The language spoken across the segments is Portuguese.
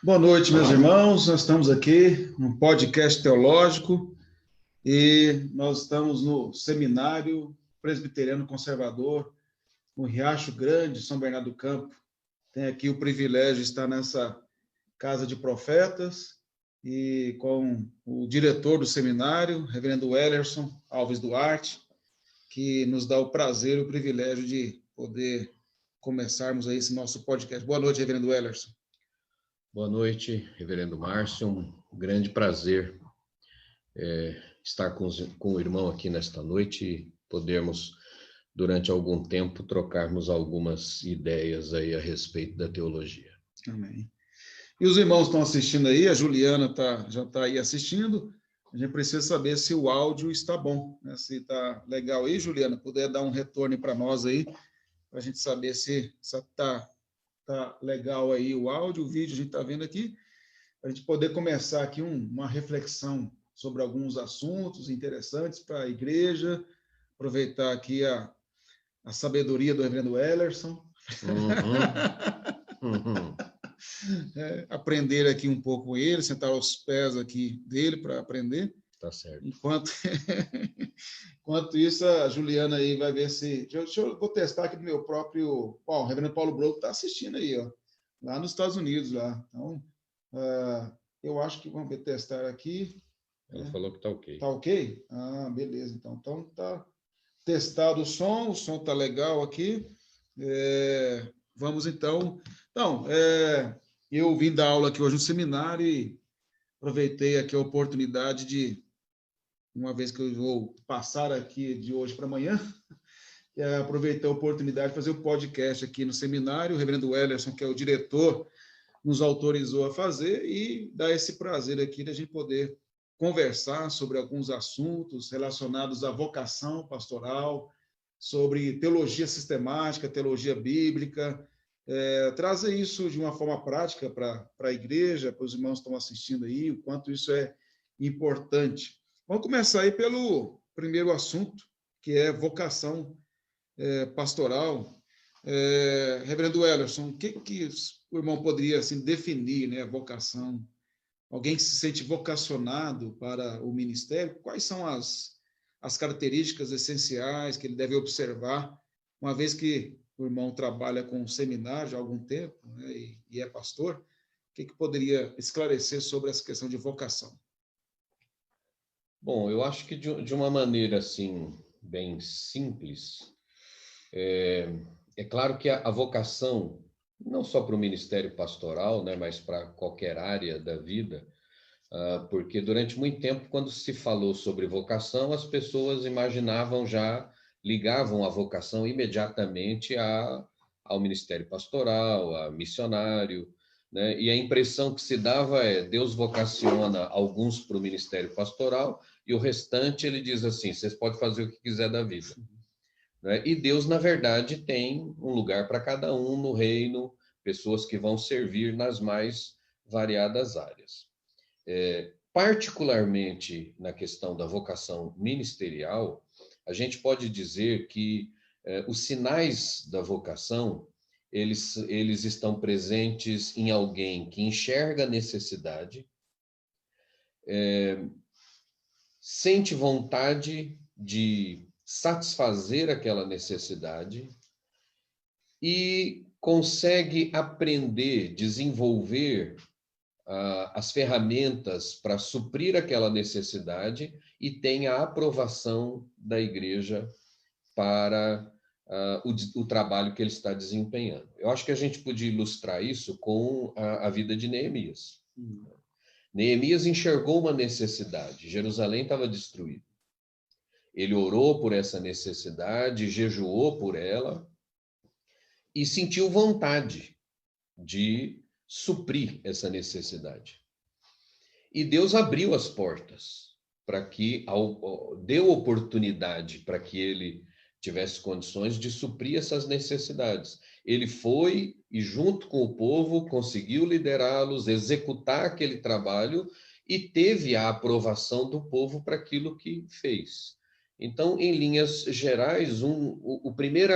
Boa noite, meus irmãos. Nós estamos aqui num podcast teológico e nós estamos no Seminário Presbiteriano Conservador, no Riacho Grande, São Bernardo do Campo. Tenho aqui o privilégio de estar nessa casa de profetas e com o diretor do seminário, reverendo Wellerson Alves Duarte, que nos dá o prazer e o privilégio de poder começarmos aí esse nosso podcast. Boa noite, reverendo Wellerson. Boa noite, reverendo Márcio. Um grande prazer estar com o irmão aqui nesta noite e podermos, durante algum tempo, trocarmos algumas ideias aí a respeito da teologia. Amém. E os irmãos estão assistindo aí, a Juliana já está aí assistindo. A gente precisa saber se o áudio está bom, né? Se está legal aí, Juliana, puder dar um retorno para nós aí, para a gente saber se está legal aí o áudio, o vídeo a gente está vendo aqui, para a gente poder começar aqui uma reflexão sobre alguns assuntos interessantes para a igreja, aproveitar aqui a sabedoria do reverendo Wellerson. Aprender aqui um pouco com ele, sentar aos pés aqui dele para aprender. Tá certo. Enquanto isso, a Juliana aí vai ver se... Eu vou testar aqui do meu próprio... Ó, o reverendo Paulo Broco está assistindo aí, ó, lá nos Estados Unidos. Lá. Então, eu acho que vamos ver, testar aqui. Ela falou que está ok. Está ok? Ah, beleza. Então tá testado o som está legal aqui. Vamos então... Então, eu vim dar aula aqui hoje no seminário e aproveitei aqui a oportunidade de, uma vez que eu vou passar aqui de hoje para amanhã, aproveitei a oportunidade de fazer o podcast aqui no seminário. O reverendo Wellerson, que é o diretor, nos autorizou a fazer e dá esse prazer aqui de a gente poder conversar sobre alguns assuntos relacionados à vocação pastoral, sobre teologia sistemática, teologia bíblica, trazer isso de uma forma prática para a igreja, para os irmãos que estão assistindo aí, o quanto isso é importante. Vamos começar aí pelo primeiro assunto, que é vocação pastoral. Reverendo Wellerson, o que o irmão poderia assim, definir, né, a vocação? Alguém que se sente vocacionado para o ministério, quais são as características essenciais que ele deve observar, uma vez que o irmão trabalha com seminário há algum tempo, né, e é pastor? O que poderia esclarecer sobre essa questão de vocação? Bom, eu acho que de uma maneira assim, bem simples, é claro que a vocação, não só para o ministério pastoral, né, mas para qualquer área da vida, porque durante muito tempo, quando se falou sobre vocação, as pessoas ligavam a vocação imediatamente ao ministério pastoral, a missionário, né? E a impressão que se dava é: Deus vocaciona alguns para o ministério pastoral e o restante ele diz assim: vocês podem fazer o que quiser da vida. Né? E Deus, na verdade, tem um lugar para cada um no reino, pessoas que vão servir nas mais variadas áreas. Particularmente na questão da vocação ministerial, a gente pode dizer que os sinais da vocação, eles estão presentes em alguém que enxerga a necessidade, sente vontade de satisfazer aquela necessidade e consegue aprender, desenvolver as ferramentas para suprir aquela necessidade e tem a aprovação da igreja para o trabalho que ele está desempenhando. Eu acho que a gente podia ilustrar isso com a vida de Neemias. Neemias enxergou uma necessidade. Jerusalém estava destruída. Ele orou por essa necessidade, jejuou por ela e sentiu vontade de suprir essa necessidade. E Deus abriu as portas para que, deu oportunidade para que ele tivesse condições de suprir essas necessidades. Ele foi e, junto com o povo, conseguiu liderá-los, executar aquele trabalho e teve a aprovação do povo para aquilo que fez. Então, em linhas gerais, o primeiro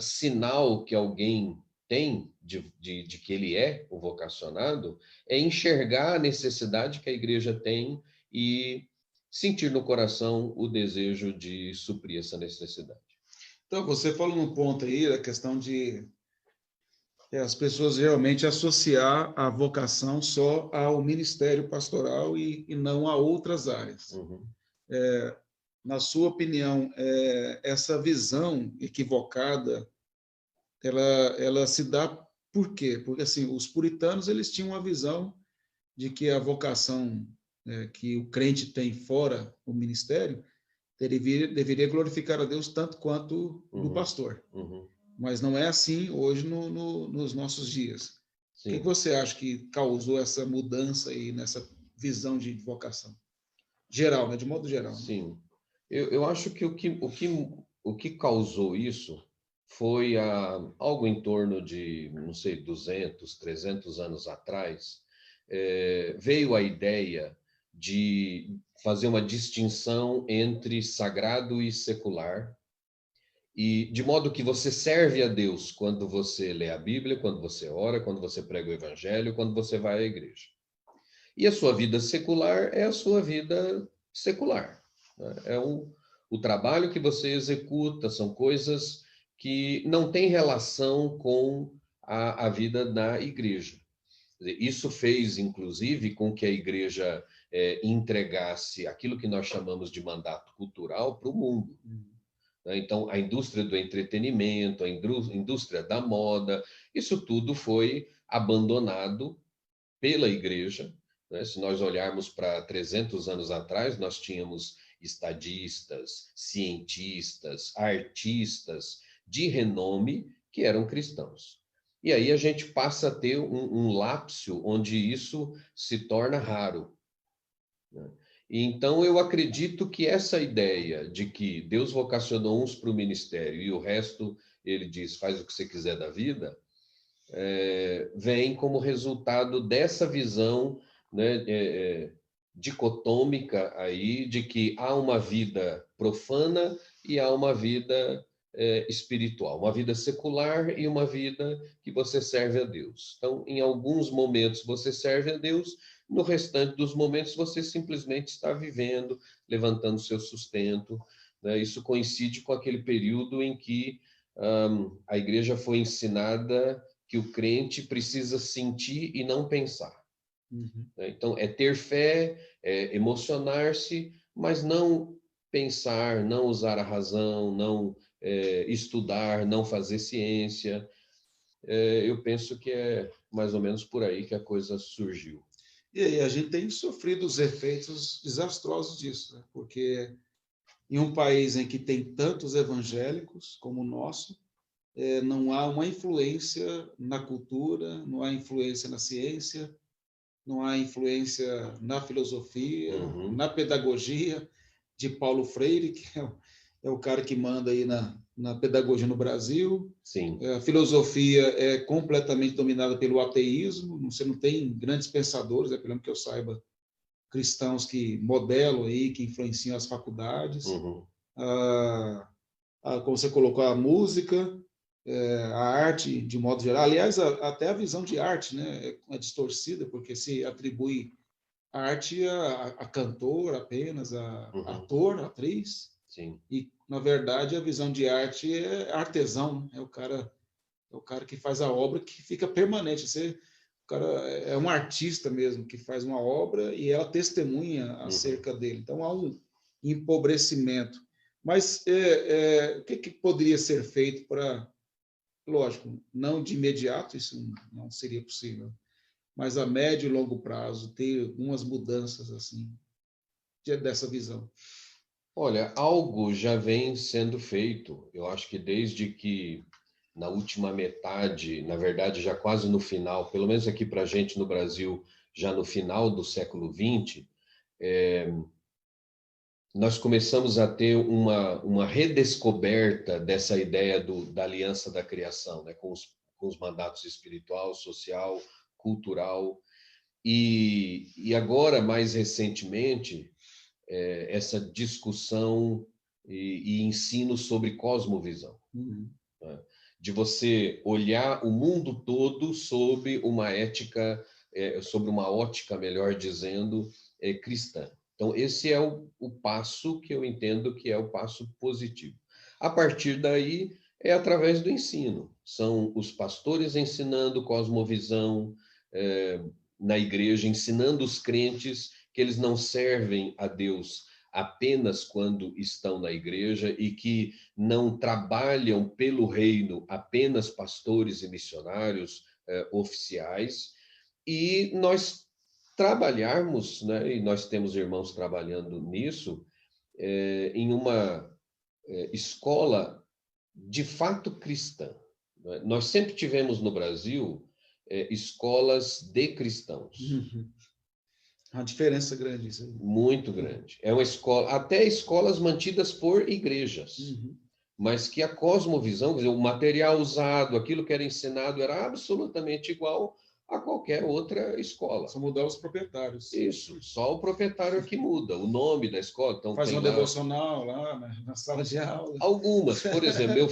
sinal que alguém tem de que ele é o vocacionado é enxergar a necessidade que a igreja tem e sentir no coração o desejo de suprir essa necessidade. Então, você falou num ponto aí, a questão de as pessoas realmente associar a vocação só ao ministério pastoral e não a outras áreas. Uhum. Na sua opinião, essa visão equivocada, ela se dá por quê? Porque assim, os puritanos eles tinham uma visão de que a vocação que o crente tem fora o ministério deveria glorificar a Deus tanto quanto do pastor. Uhum. Mas não é assim hoje nos nossos dias. Sim. O que você acha que causou essa mudança aí nessa visão de vocação? Geral, né? De modo geral. Sim. Eu acho que o que causou isso foi algo em torno de, não sei, 200, 300 anos atrás, veio a ideia de fazer uma distinção entre sagrado e secular, e de modo que você serve a Deus quando você lê a Bíblia, quando você ora, quando você prega o Evangelho, quando você vai à igreja. E a sua vida secular é a sua vida secular, né? O trabalho que você executa, são coisas que não têm relação com a vida da igreja. Isso fez, inclusive, com que a igreja entregasse aquilo que nós chamamos de mandato cultural para o mundo. Então, a indústria do entretenimento, a indústria da moda, isso tudo foi abandonado pela igreja, né? Se nós olharmos para 300 anos atrás, nós tínhamos estadistas, cientistas, artistas de renome que eram cristãos. E aí a gente passa a ter um lapso onde isso se torna raro, né? E então eu acredito que essa ideia de que Deus vocacionou uns para o ministério e o resto, ele diz, faz o que você quiser da vida, vem como resultado dessa visão, né, dicotômica aí de que há uma vida profana e há uma vida espiritual, uma vida secular e uma vida que você serve a Deus. Então, em alguns momentos você serve a Deus, no restante dos momentos você simplesmente está vivendo, levantando seu sustento, né? Isso coincide com aquele período em que a igreja foi ensinada que o crente precisa sentir e não pensar. Uhum. Então, é ter fé, é emocionar-se, mas não pensar, não usar a razão, não estudar, não fazer ciência. Eu penso que é mais ou menos por aí que a coisa surgiu. E aí a gente tem sofrido os efeitos desastrosos disso, né? Porque em um país em que tem tantos evangélicos como o nosso, não há uma influência na cultura, não há influência na ciência, não há influência na filosofia, na pedagogia de Paulo Freire, que é o cara que manda aí na pedagogia no Brasil. Sim. A filosofia é completamente dominada pelo ateísmo, você não tem grandes pensadores, pelo menos que eu saiba, cristãos que modelam aí, que influenciam as faculdades. Como você colocou, a música, a arte de modo geral. Aliás, até a visão de arte, né, é distorcida, porque se atribui a arte a cantor apenas, a ator, atriz. Sim. E, na verdade, a visão de arte é artesão, é o cara que faz a obra que fica permanente. O cara é um artista mesmo, que faz uma obra e ela testemunha acerca dele. Então, há um empobrecimento. Mas o que poderia ser feito para, lógico, não de imediato, isso não seria possível, mas a médio e longo prazo, ter algumas mudanças assim, dessa visão? Olha, algo já vem sendo feito. Eu acho que desde que na última metade, na verdade, já quase no final, pelo menos aqui para a gente no Brasil, já no final do século XX, nós começamos a ter uma redescoberta dessa ideia da aliança da criação, né, com os mandatos espiritual, social, cultural. E agora, mais recentemente, essa discussão e ensino sobre cosmovisão. Né? de você olhar o mundo todo sob uma ética, sobre uma ótica, melhor dizendo, cristã. Então, esse é o passo que eu entendo que é o passo positivo. A partir daí, é através do ensino. São os pastores ensinando cosmovisão na igreja, ensinando os crentes que eles não servem a Deus apenas quando estão na igreja e que não trabalham pelo reino apenas pastores e missionários oficiais. E nós trabalharmos, né, e nós temos irmãos trabalhando nisso, em uma escola de fato cristã. Né? Nós sempre tivemos no Brasil escolas de cristãos. Uhum. Uma diferença grande isso aí. Muito grande. É uma escola, até escolas mantidas por igrejas, mas que a cosmovisão, quer dizer, o material usado, aquilo que era ensinado era absolutamente igual a qualquer outra escola. Só mudar os proprietários. Isso, só o proprietário que muda, o nome da escola. Então, faz tem uma lá... devocional lá na sala de aula. Algumas, por exemplo,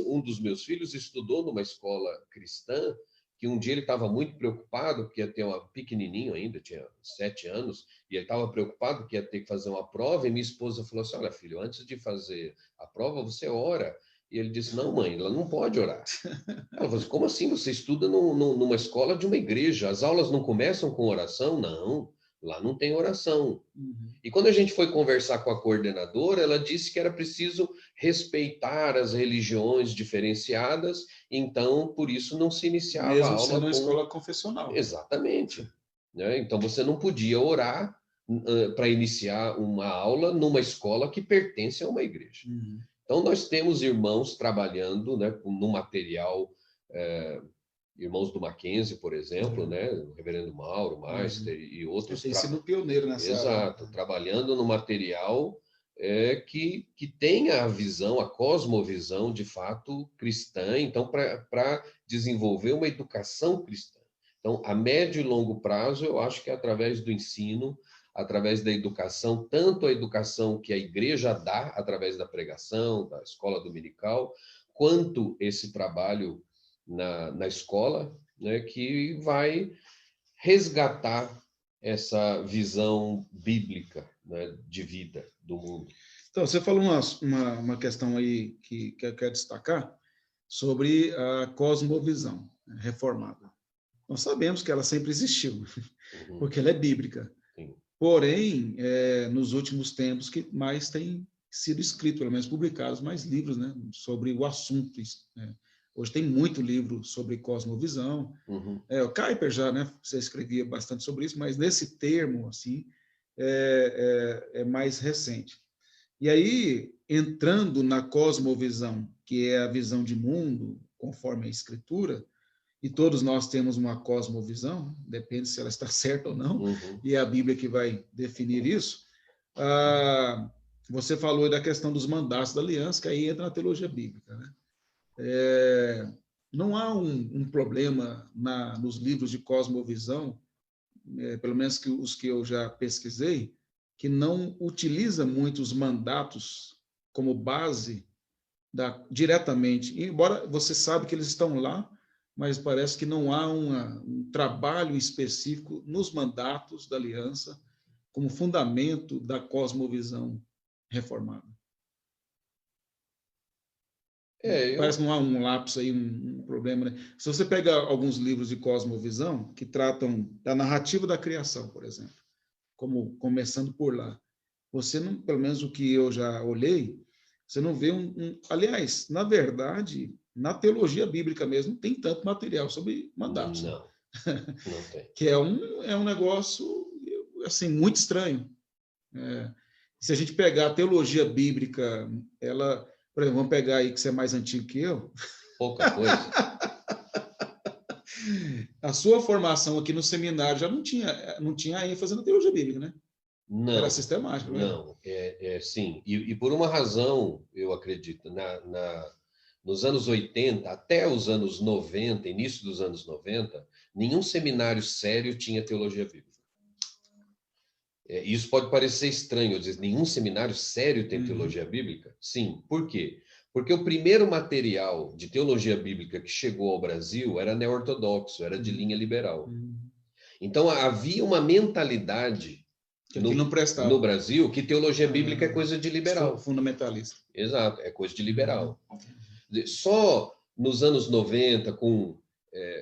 um dos meus filhos estudou numa escola cristã, que um dia ele estava muito preocupado, porque ia ter uma pequenininho ainda, tinha 7 anos, e ele estava preocupado que ia ter que fazer uma prova, e minha esposa falou assim, olha, filho, antes de fazer a prova, você ora. E ele disse, não, mãe, ela não pode orar. Ela falou assim, como assim? Você estuda numa escola de uma igreja, as aulas não começam com oração? Não, lá não tem oração. E quando a gente foi conversar com a coordenadora, ela disse que era preciso respeitar as religiões diferenciadas, então, por isso, não se iniciava mesmo a aula sendo uma escola confessional. Exatamente. Né? Então, você não podia orar para iniciar uma aula numa escola que pertence a uma igreja. Então, nós temos irmãos trabalhando, né, no material, irmãos do Mackenzie, por exemplo, né, o reverendo Mauro, Meister e outros. Tem sido pioneiro nessa área. Exato, trabalhando no material que tenha a visão, a cosmovisão, de fato, cristã, então, para desenvolver uma educação cristã. Então, a médio e longo prazo, eu acho que é através do ensino, através da educação, tanto a educação que a igreja dá, através da pregação, da escola dominical, quanto esse trabalho na escola, né, que vai resgatar essa visão bíblica, né, de vida do mundo. Então, você falou uma questão aí que eu quero destacar sobre a cosmovisão reformada. Nós sabemos que ela sempre existiu, porque ela é bíblica. Sim. Porém, nos últimos tempos que mais tem sido escrito, pelo menos publicados, mais livros, né, sobre o assunto. Né? Hoje tem muito livro sobre cosmovisão. O Kuyper já, né, você escrevia bastante sobre isso, mas nesse termo, assim, é mais recente. E aí, entrando na cosmovisão, que é a visão de mundo, conforme a Escritura, e todos nós temos uma cosmovisão, depende se ela está certa ou não, e é a Bíblia que vai definir isso. Você falou da questão dos mandatos da aliança, que aí entra na teologia bíblica, né? Não há um problema nos livros de cosmovisão, pelo menos os que eu já pesquisei, que não utiliza muito os mandatos como base diretamente, embora você sabe que eles estão lá, mas parece que não há um trabalho específico nos mandatos da aliança como fundamento da cosmovisão reformada. Parece que não há um lapso aí, um problema. Né? Se você pega alguns livros de cosmovisão que tratam da narrativa da criação, por exemplo, como começando por lá, você não, pelo menos o que eu já olhei, você não vê aliás, na verdade, na teologia bíblica mesmo, tem tanto material sobre mandatos. Não tem. Que é um negócio assim, muito estranho. Se a gente pegar a teologia bíblica, ela, por exemplo, vamos pegar aí que você é mais antigo que eu. Pouca coisa. A sua formação aqui no seminário já não tinha ênfase na teologia bíblica, né? Não. Era sistemática, não é? Sim. E por uma razão, eu acredito, nos anos 80 até os anos 90, início dos anos 90, nenhum seminário sério tinha teologia bíblica. Isso pode parecer estranho, eu dizer, nenhum seminário sério tem teologia bíblica? Sim. Por quê? Porque o primeiro material de teologia bíblica que chegou ao Brasil era neo-ortodoxo, era de linha liberal. Então, havia uma mentalidade Que aquilo não prestava. no Brasil que teologia bíblica é coisa de liberal. Fundamentalista. Exato, é coisa de liberal. Só nos anos 90,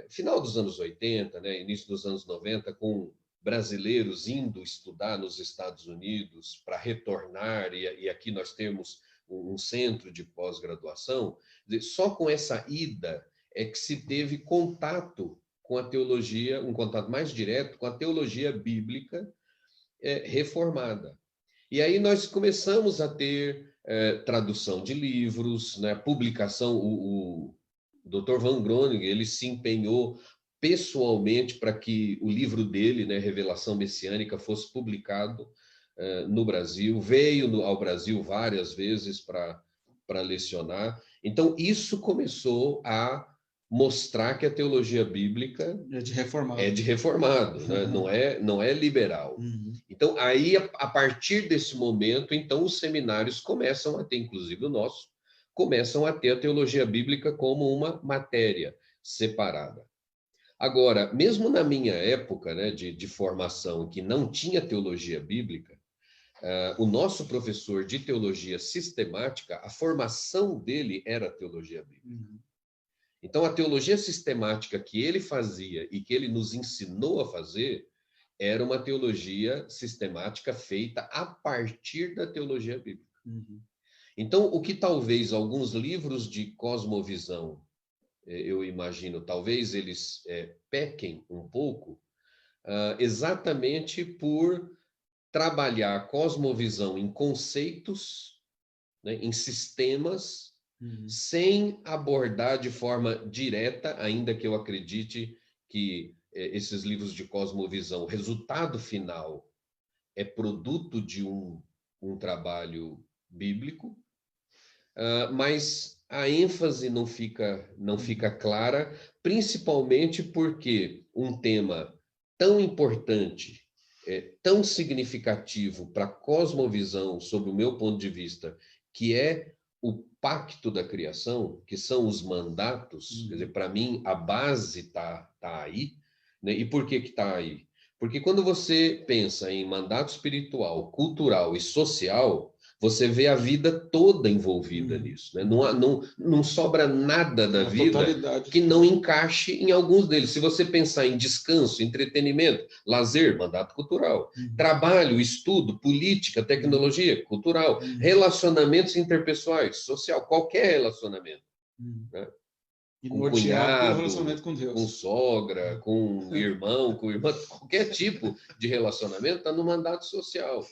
final dos anos 80, né, início dos anos 90, com brasileiros indo estudar nos Estados Unidos para retornar, e aqui nós temos um centro de pós-graduação, só com essa ida é que se teve contato com a teologia, um contato mais direto com a teologia bíblica reformada. E aí nós começamos a ter tradução de livros, né, publicação. O Dr. Van Groningen, ele se empenhou pessoalmente para que o livro dele, né, Revelação Messiânica, fosse publicado no Brasil, veio ao Brasil várias vezes para lecionar. Então, isso começou a mostrar que a teologia bíblica é de reformado, né? Não é liberal. Então, aí, a partir desse momento, então, os seminários começam a ter, inclusive o nosso, começam a ter a teologia bíblica como uma matéria separada. Agora, mesmo na minha época, né, de formação, que não tinha teologia bíblica, o nosso professor de teologia sistemática, a formação dele era teologia bíblica. Então, a teologia sistemática que ele fazia e que ele nos ensinou a fazer era uma teologia sistemática feita a partir da teologia bíblica. Então, o que talvez alguns livros de cosmovisão, eu imagino, talvez eles pequem um pouco, exatamente por trabalhar a cosmovisão em conceitos, né, em sistemas, sem abordar de forma direta, ainda que eu acredite que esses livros de cosmovisão, o resultado final é produto de um trabalho bíblico, mas a ênfase não fica clara, principalmente porque um tema tão importante, tão significativo para a cosmovisão, sob o meu ponto de vista, que é o pacto da criação, que são os mandatos, quer dizer, para mim, a base tá aí, né? E por que está aí? Porque quando você pensa em mandato espiritual, cultural e social, você vê a vida toda envolvida nisso, né? Não sobra nada da vida totalidade que não encaixe em alguns deles. Se você pensar em descanso, entretenimento, lazer, mandato cultural, trabalho, estudo, política, tecnologia, cultural, relacionamentos interpessoais, social, qualquer relacionamento, né? Com cunhado, relacionamento com Deus, com sogra, com irmão, com irmã, qualquer tipo de relacionamento está no mandato social,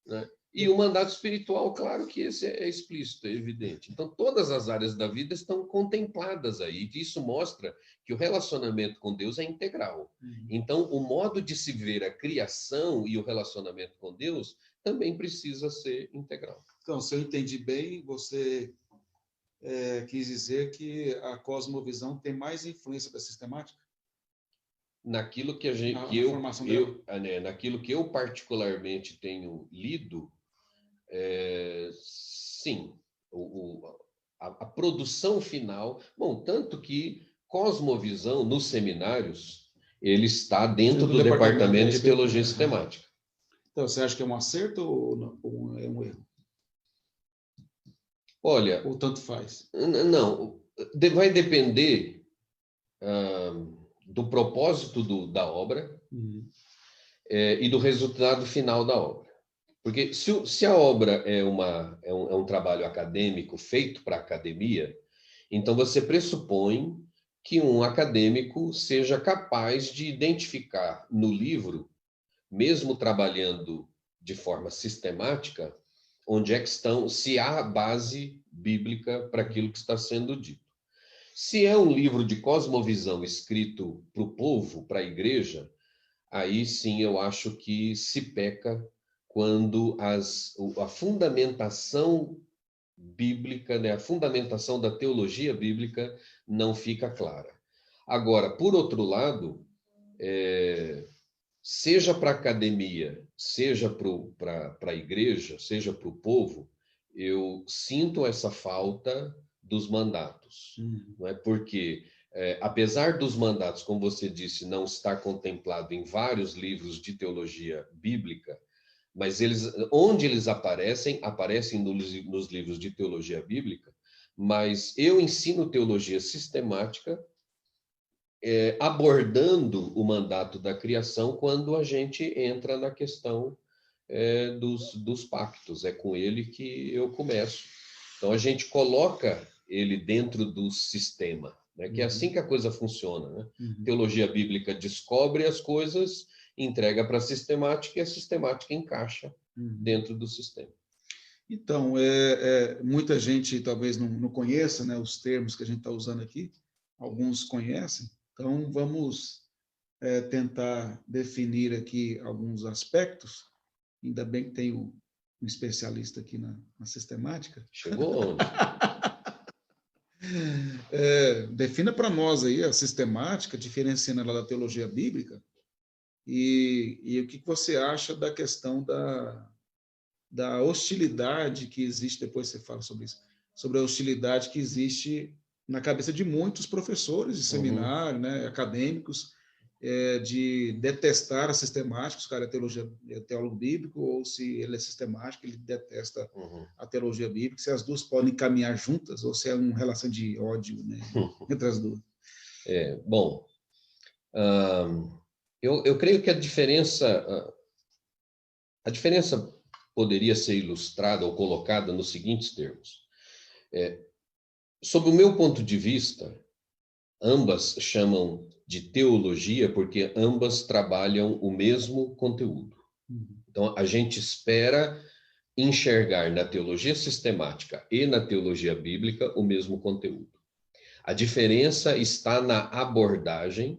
né? E o mandato espiritual, claro que esse é explícito, é evidente. Então, todas as áreas da vida estão contempladas aí. E isso mostra que o relacionamento com Deus é integral. Então, o modo de se ver a criação e o relacionamento com Deus também precisa ser integral. Então, se eu entendi bem, você quis dizer que a cosmovisão tem mais influência da sistemática? Naquilo que naquilo que eu particularmente tenho lido, sim, a produção final, bom, tanto que cosmovisão nos seminários, ele está dentro do departamento de teologia sistemática. Então, você acha que é um acerto ou é um erro? Olha, ou tanto faz? Não, vai depender do propósito da obra e do resultado final da obra. Porque se a obra é um trabalho acadêmico feito para a academia, então você pressupõe que um acadêmico seja capaz de identificar no livro, mesmo trabalhando de forma sistemática, onde é que estão, se há base bíblica para aquilo que está sendo dito. Se é um livro de cosmovisão escrito para o povo, para a igreja, aí sim eu acho que se peca quando a fundamentação bíblica, né, a fundamentação da teologia bíblica não fica clara. Agora, por outro lado, seja para a academia, seja para a igreja, seja para o povo, eu sinto essa falta dos mandatos. Não é? Porque, apesar dos mandatos, como você disse, não estar contemplado em vários livros de teologia bíblica, mas onde eles aparecem nos livros de teologia bíblica, mas eu ensino teologia sistemática, abordando o mandato da criação quando a gente entra na questão dos pactos. É com ele que eu começo. Então, a gente coloca ele dentro do sistema, né? Que é assim que a coisa funciona. Né? Teologia bíblica descobre as coisas, entrega para a sistemática e a sistemática encaixa dentro do sistema. Então, muita gente talvez não conheça, né, os termos que a gente está usando aqui, alguns conhecem, então vamos tentar definir aqui alguns aspectos. Ainda bem que tem um especialista aqui na sistemática. Chegou onde? Defina para nós aí a sistemática, diferenciando ela da teologia bíblica, e o que você acha da questão da hostilidade que existe, depois você fala sobre isso, sobre a hostilidade que existe na cabeça de muitos professores de seminário, né, acadêmicos, de detestar a sistemática, se o cara é teólogo bíblico, ou se ele é sistemático, ele detesta a teologia bíblica, se as duas podem caminhar juntas, ou se é uma relação de ódio, né, entre as duas. Bom, eu creio que a diferença poderia ser ilustrada ou colocada nos seguintes termos. Sob o meu ponto de vista, ambas chamam de teologia porque ambas trabalham o mesmo conteúdo. Então, a gente espera enxergar na teologia sistemática e na teologia bíblica o mesmo conteúdo. A diferença está na abordagem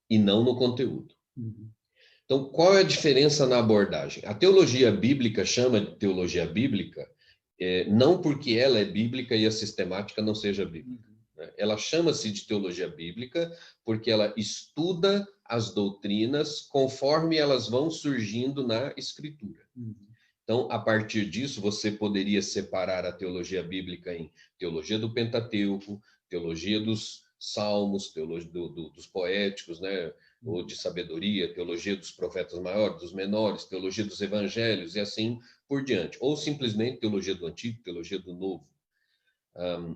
e não no conteúdo. Então, qual é a diferença na abordagem? A teologia bíblica chama de teologia bíblica não porque ela é bíblica e a sistemática não seja bíblica. Ela chama-se de teologia bíblica porque ela estuda as doutrinas conforme elas vão surgindo na Escritura. Então, a partir disso, você poderia separar a teologia bíblica em teologia do Pentateuco, teologia dos Salmos, teologia dos poéticos, né? Ou de sabedoria, teologia dos profetas maiores, dos menores, teologia dos evangelhos e assim por diante. Ou simplesmente teologia do Antigo, teologia do Novo.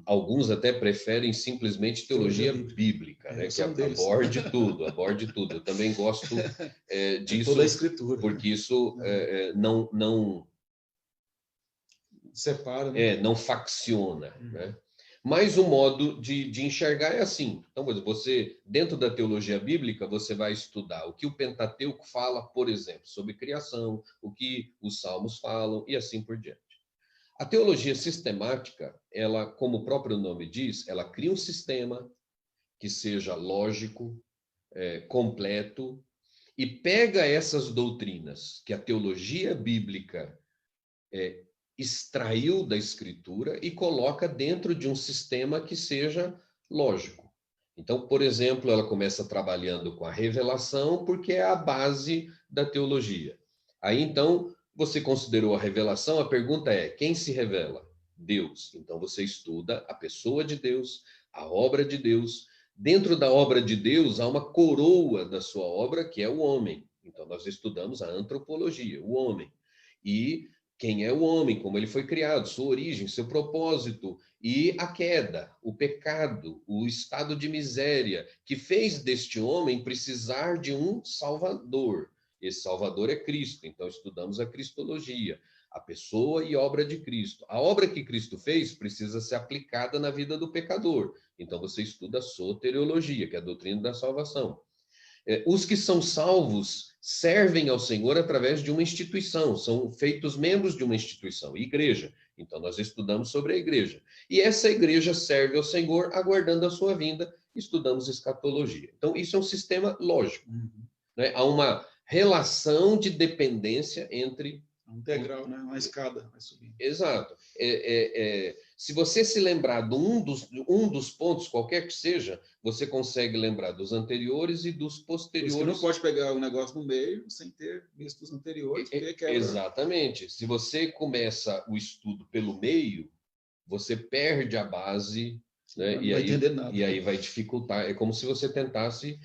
Alguns até preferem simplesmente teologia bíblica, né? Que aborde tudo. Eu também gosto disso, toda a Escritura, porque isso não separa, né? Não facciona, né? Mas o modo de enxergar é assim. Então, você, dentro da teologia bíblica, você vai estudar o que o Pentateuco fala, por exemplo, sobre criação, o que os Salmos falam e assim por diante. A teologia sistemática, ela, como o próprio nome diz, ela cria um sistema que seja lógico, completo, e pega essas doutrinas que a teologia bíblica extraiu da Escritura e coloca dentro de um sistema que seja lógico. Então, por exemplo, ela começa trabalhando com a revelação, porque é a base da teologia. Aí, então, você considerou a revelação, a pergunta é, quem se revela? Deus. Então, você estuda a pessoa de Deus, a obra de Deus. Dentro da obra de Deus, há uma coroa da sua obra, que é o homem. Então, nós estudamos a antropologia, o homem. E quem é o homem, como ele foi criado, sua origem, seu propósito e a queda, o pecado, o estado de miséria, que fez deste homem precisar de um Salvador. Esse Salvador é Cristo, então estudamos a cristologia, a pessoa e obra de Cristo. A obra que Cristo fez precisa ser aplicada na vida do pecador, então você estuda a soteriologia, que é a doutrina da salvação. Os que são salvos servem ao Senhor através de uma instituição, são feitos membros de uma instituição, igreja. Então, nós estudamos sobre a igreja. E essa igreja serve ao Senhor aguardando a sua vinda, estudamos escatologia. Então, isso é um sistema lógico. Né? Há uma relação de dependência entre... Um degrau, né? Uma escada vai subir. Exato. Se você se lembrar de um dos pontos, qualquer que seja, você consegue lembrar dos anteriores e dos posteriores. Você não pode pegar o negócio no meio sem ter visto os anteriores, porque quebra. Exatamente. Se você começa o estudo pelo meio, você perde a base, né? Não vai entender nada. E aí vai dificultar. É como se você tentasse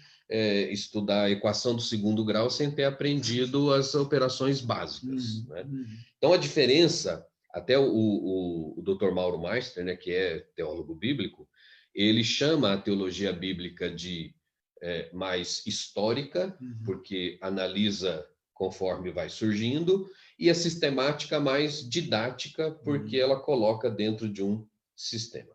estudar a equação do segundo grau sem ter aprendido as operações básicas. Né? Então, a diferença, até o Dr. Mauro Meister, né, que é teólogo bíblico, ele chama a teologia bíblica de mais histórica, porque analisa conforme vai surgindo, e a sistemática mais didática, porque ela coloca dentro de um sistema.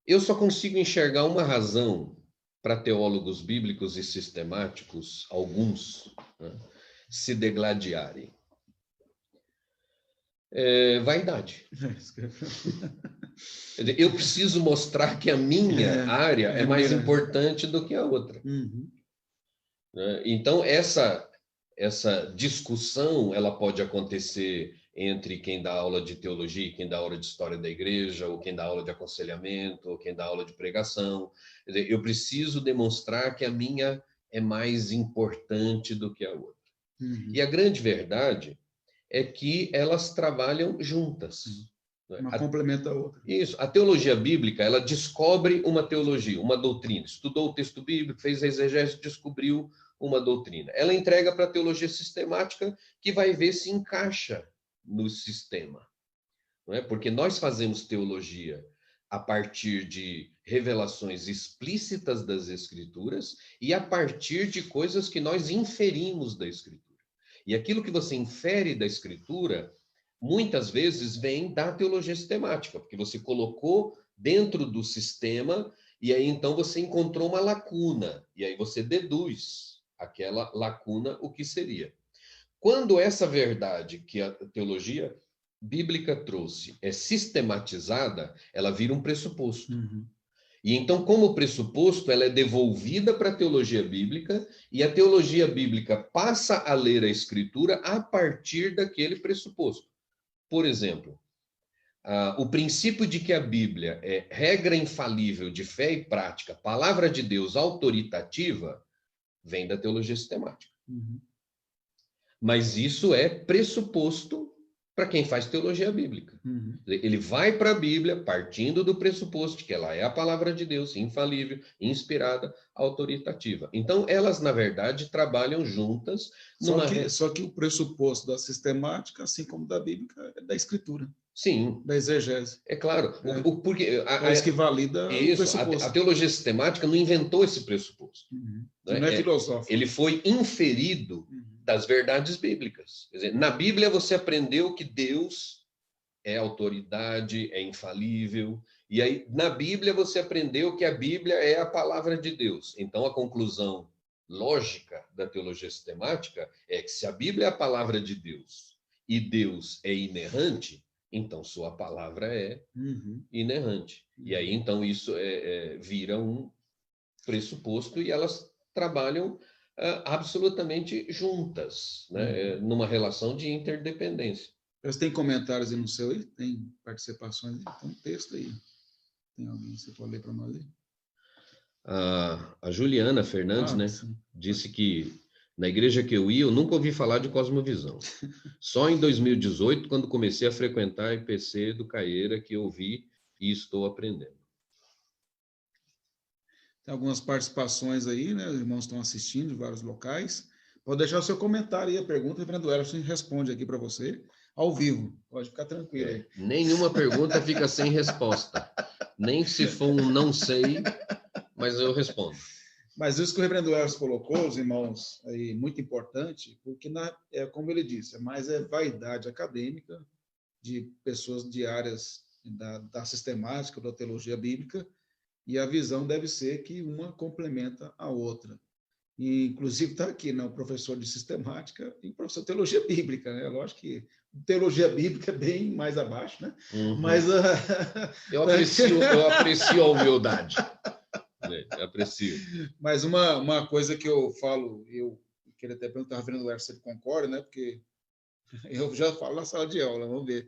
Eu só consigo enxergar uma razão para teólogos bíblicos e sistemáticos, alguns, né, se degladiarem. Vaidade. Eu preciso mostrar que a minha área é mais importante do que a outra. Então, essa discussão ela pode acontecer entre quem dá aula de teologia e quem dá aula de história da igreja, ou quem dá aula de aconselhamento, ou quem dá aula de pregação. Eu preciso demonstrar que a minha é mais importante do que a outra. E a grande verdade é que elas trabalham juntas. Uma complementa a outra. Isso. A teologia bíblica, ela descobre uma teologia, uma doutrina. Estudou o texto bíblico, fez a exegese, descobriu uma doutrina. Ela entrega para a teologia sistemática, que vai ver se encaixa no sistema. Não é? Porque nós fazemos teologia a partir de revelações explícitas das Escrituras e a partir de coisas que nós inferimos da Escritura. E aquilo que você infere da Escritura, muitas vezes vem da teologia sistemática, porque você colocou dentro do sistema e aí então você encontrou uma lacuna, e aí você deduz aquela lacuna o que seria. Quando essa verdade que a teologia bíblica trouxe é sistematizada, ela vira um pressuposto. E então, como pressuposto, ela é devolvida para a teologia bíblica e a teologia bíblica passa a ler a Escritura a partir daquele pressuposto. Por exemplo, o princípio de que a Bíblia é regra infalível de fé e prática, palavra de Deus autoritativa, vem da teologia sistemática. Mas isso é pressuposto para quem faz teologia bíblica. Ele vai para a Bíblia partindo do pressuposto de que ela é a palavra de Deus, infalível, inspirada, autoritativa. Então, elas, na verdade, trabalham juntas. Só que o pressuposto da sistemática, assim como da bíblica, é da Escritura. Sim. Da exegese. É claro. Porque é isso que valida o pressuposto. A teologia sistemática não inventou esse pressuposto. Né? Não é filosófico. Ele foi inferido das verdades bíblicas. Quer dizer, na Bíblia você aprendeu que Deus é autoridade, é infalível. E aí, na Bíblia você aprendeu que a Bíblia é a palavra de Deus. Então, a conclusão lógica da teologia sistemática é que se a Bíblia é a palavra de Deus e Deus é inerrante, então sua palavra é inerrante. E aí, então, isso vira um pressuposto e elas trabalham absolutamente juntas, né? Numa relação de interdependência. Você tem comentários aí no seu aí? Tem participações aí? Tem um texto aí. Tem alguém que você pode ler para nós aí? A Juliana Fernandes, né, disse que na igreja que eu ia, eu nunca ouvi falar de cosmovisão. Só em 2018, quando comecei a frequentar a IPC do Caieira, que eu vi e estou aprendendo. Tem algumas participações aí, né? Os irmãos estão assistindo de vários locais. Pode deixar o seu comentário aí, a pergunta, o reverendo Emerson responde aqui para você, ao vivo. Pode ficar tranquilo aí. Nenhuma pergunta fica sem resposta. Nem se for um não sei, mas eu respondo. Mas isso que o reverendo Emerson colocou, os irmãos, aí, muito importante, porque, como ele disse, mais vaidade acadêmica de pessoas de áreas da sistemática, da teologia bíblica, e a visão deve ser que uma complementa a outra. E, inclusive, está aqui, né, o professor de sistemática e o professor de teologia bíblica. Né? Lógico que teologia bíblica é bem mais abaixo, né? Mas eu aprecio a humildade. Eu aprecio. Mas uma coisa que eu falo, eu queria até perguntar ao reverendo Lercio se ele concorda, né? Porque Eu já falo na sala de aula, vamos ver.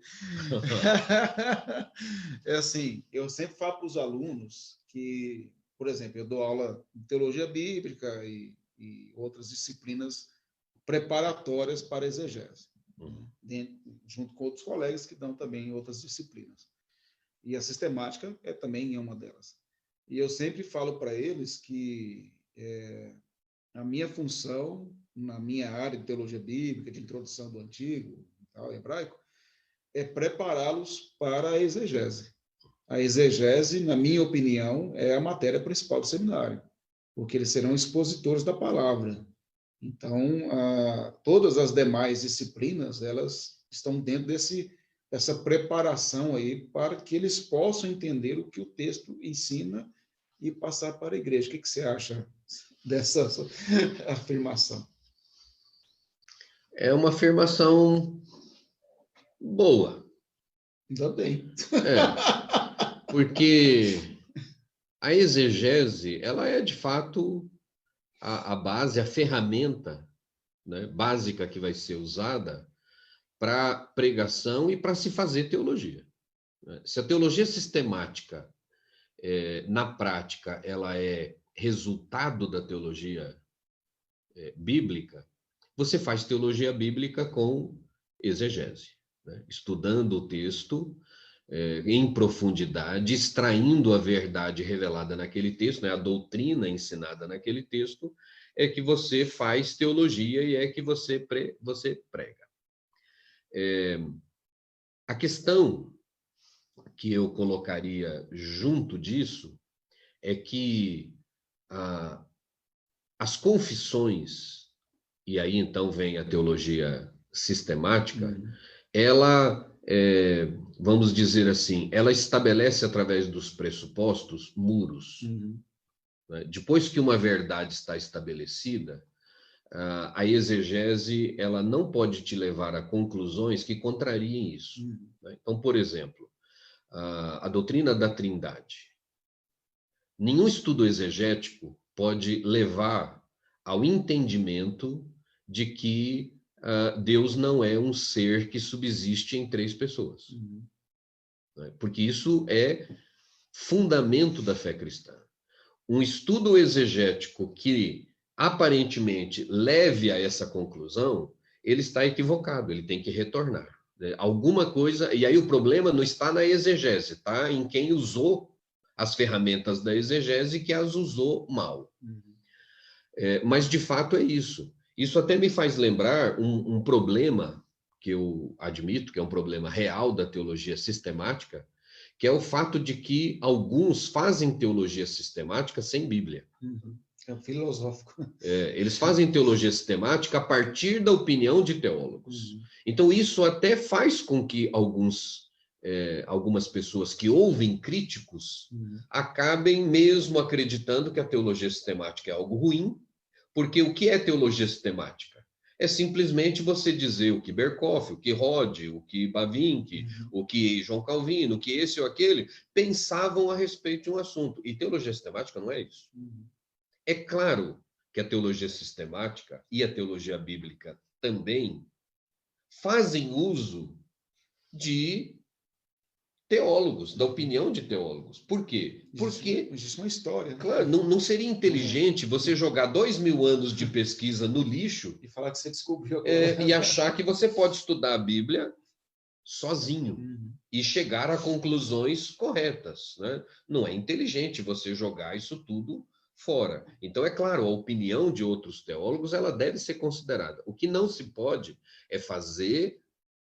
É assim, eu sempre falo para os alunos que, por exemplo, eu dou aula de teologia bíblica e outras disciplinas preparatórias para exegese, junto com outros colegas que dão também outras disciplinas. E a sistemática também é uma delas. E eu sempre falo para eles que a minha função, na minha área de teologia bíblica, de introdução do antigo, tal, hebraico, é prepará-los para a exegese. A exegese, na minha opinião, é a matéria principal do seminário, porque eles serão expositores da palavra. Então, todas as demais disciplinas, elas estão dentro dessa preparação aí para que eles possam entender o que o texto ensina e passar para a igreja. O que você acha dessa afirmação? É uma afirmação boa. Ainda bem. Porque a exegese, ela é, de fato, a base, a ferramenta, né, básica que vai ser usada para pregação e para se fazer teologia. Se a teologia sistemática, na prática, ela é resultado da teologia bíblica, você faz teologia bíblica com exegese, né? Estudando o texto em profundidade, extraindo a verdade revelada naquele texto, né? A doutrina ensinada naquele texto, é que você faz teologia e é que você prega. A questão que eu colocaria junto disso é que as confissões, e aí então vem a teologia sistemática, ela, vamos dizer assim, ela estabelece através dos pressupostos muros. Né? Depois que uma verdade está estabelecida, a exegese ela não pode te levar a conclusões que contrariem isso. Né? Então, por exemplo, a doutrina da Trindade. Nenhum estudo exegético pode levar ao entendimento de que Deus não é um ser que subsiste em 3 pessoas. Né? Porque isso é fundamento da fé cristã. Um estudo exegético que aparentemente leve a essa conclusão, ele está equivocado, ele tem que retornar. Né? Alguma coisa, e aí o problema não está na exegese, tá? Em quem usou as ferramentas da exegese, que as usou mal. Mas de fato é isso. Isso até me faz lembrar um problema que eu admito que é um problema real da teologia sistemática, que é o fato de que alguns fazem teologia sistemática sem Bíblia. É filosófico. Eles fazem teologia sistemática a partir da opinião de teólogos. Então, isso até faz com que algumas pessoas que ouvem críticos acabem mesmo acreditando que a teologia sistemática é algo ruim, porque o que é teologia sistemática? É simplesmente você dizer o que Berkoff, o que Rod, o que Bavinck, o que João Calvino, o que esse ou aquele pensavam a respeito de um assunto. E teologia sistemática não é isso. É claro que a teologia sistemática e a teologia bíblica também fazem uso de teólogos, da opinião de teólogos. Por quê? Porque existe uma história. Claro, não seria inteligente você jogar 2000 anos de pesquisa no lixo e falar que você descobriu e achar que você pode estudar a Bíblia sozinho e chegar a conclusões corretas, né? Não é inteligente você jogar isso tudo fora. Então, é claro, a opinião de outros teólogos ela deve ser considerada. O que não se pode é fazer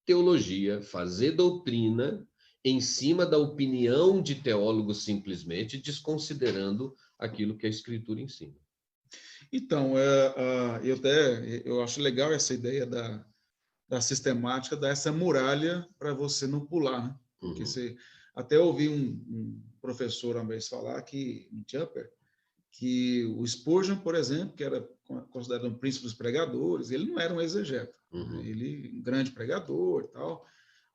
teologia, fazer doutrina em cima da opinião de teólogos simplesmente, desconsiderando aquilo que a Escritura ensina. Então, eu acho legal essa ideia da sistemática, dessa muralha para você não pular, né? Porque você até ouvi um professor uma vez falar que em Jumper que o Spurgeon, por exemplo, que era considerado um príncipe dos pregadores, ele não era um exegeta, ele um grande pregador e tal,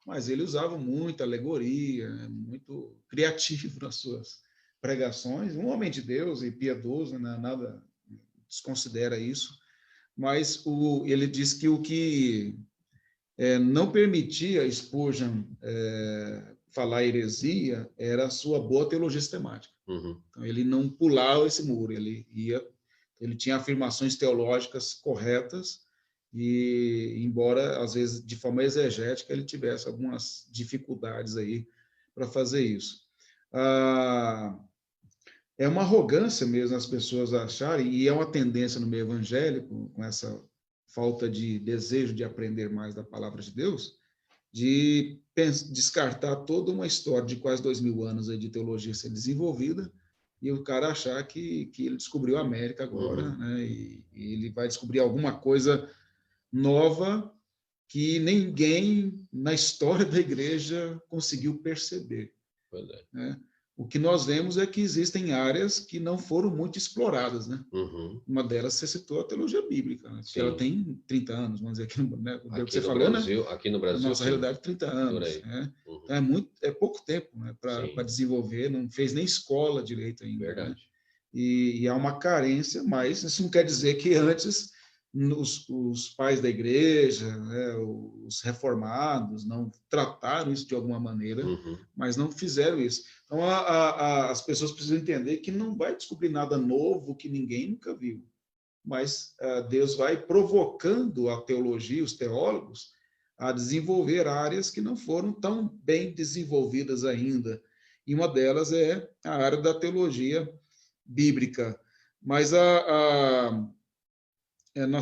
mas ele usava muito alegoria, muito criativo nas suas pregações, um homem de Deus e piedoso, né? Nada desconsidera isso, mas ele diz que não permitia Spurgeon falar heresia, era a sua boa teologia sistemática. Uhum. Então, ele não pulava esse muro, ele tinha afirmações teológicas corretas, e embora, às vezes, de forma exegética, ele tivesse algumas dificuldades aí para fazer isso. É uma arrogância mesmo as pessoas acharem, e é uma tendência no meio evangélico, com essa falta de desejo de aprender mais da palavra de Deus, de descartar toda uma história de quase 2000 anos aí de teologia ser desenvolvida, e o cara achar que ele descobriu a América agora, Uhum. né? E ele vai descobrir alguma coisa nova que ninguém na história da igreja conseguiu perceber. Né? O que nós vemos é que existem áreas que não foram muito exploradas, né? Uhum. Uma delas você citou a teologia bíblica, né? Que ela tem 30 anos, vamos dizer, né? O que você falou, Brasil, né? Aqui no Brasil, Na nossa sim. realidade, 30 anos. Né? Uhum. Então é pouco tempo, né? Para desenvolver, não fez nem escola direito ainda. Verdade. Né? E há uma carência, mas isso não quer dizer que antes os pais da igreja, né, os reformados, não trataram isso de alguma maneira, mas não fizeram isso. Então, as pessoas precisam entender que não vai descobrir nada novo que ninguém nunca viu, mas Deus vai provocando a teologia, os teólogos, a desenvolver áreas que não foram tão bem desenvolvidas ainda. E uma delas é a área da teologia bíblica. Mas na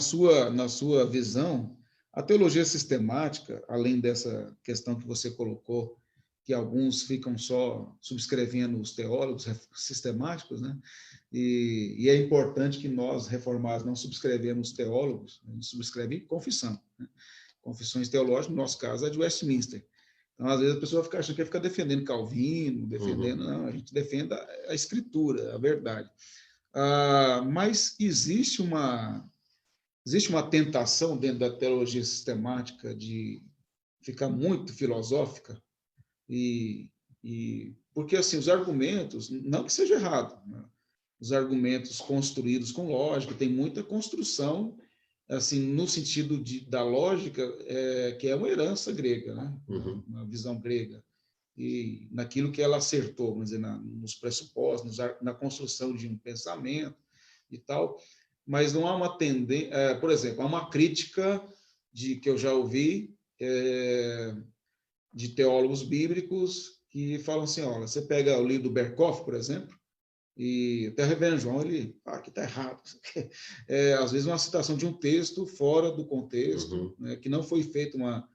sua visão, a teologia sistemática, além dessa questão que você colocou, que alguns ficam só subscrevendo os teólogos sistemáticos, né? E é importante que nós, reformados, não subscrevemos teólogos, a gente subscreve confissão. Né? Confissões teológicas, no nosso caso, é de Westminster. Então, às vezes, a pessoa fica achando que vai ficar defendendo Calvino, defendendo... Não, a gente defende a Escritura, a verdade. Mas existe uma tentação dentro da teologia sistemática de ficar muito filosófica, porque assim os argumentos, não que seja errado, né? Os argumentos construídos com lógica, tem muita construção, assim, no sentido da lógica, que é uma herança grega, né? Uma visão grega, e naquilo que ela acertou, vamos dizer, nos pressupostos, na construção de um pensamento e tal, mas não há uma tendência, por exemplo, há uma crítica que eu já ouvi de teólogos bíblicos que falam assim, olha, você pega o livro do Berkhoff, por exemplo, e até o Reverendo João, ele, aqui está errado. Às vezes uma citação de um texto fora do contexto, né, que não foi feita uma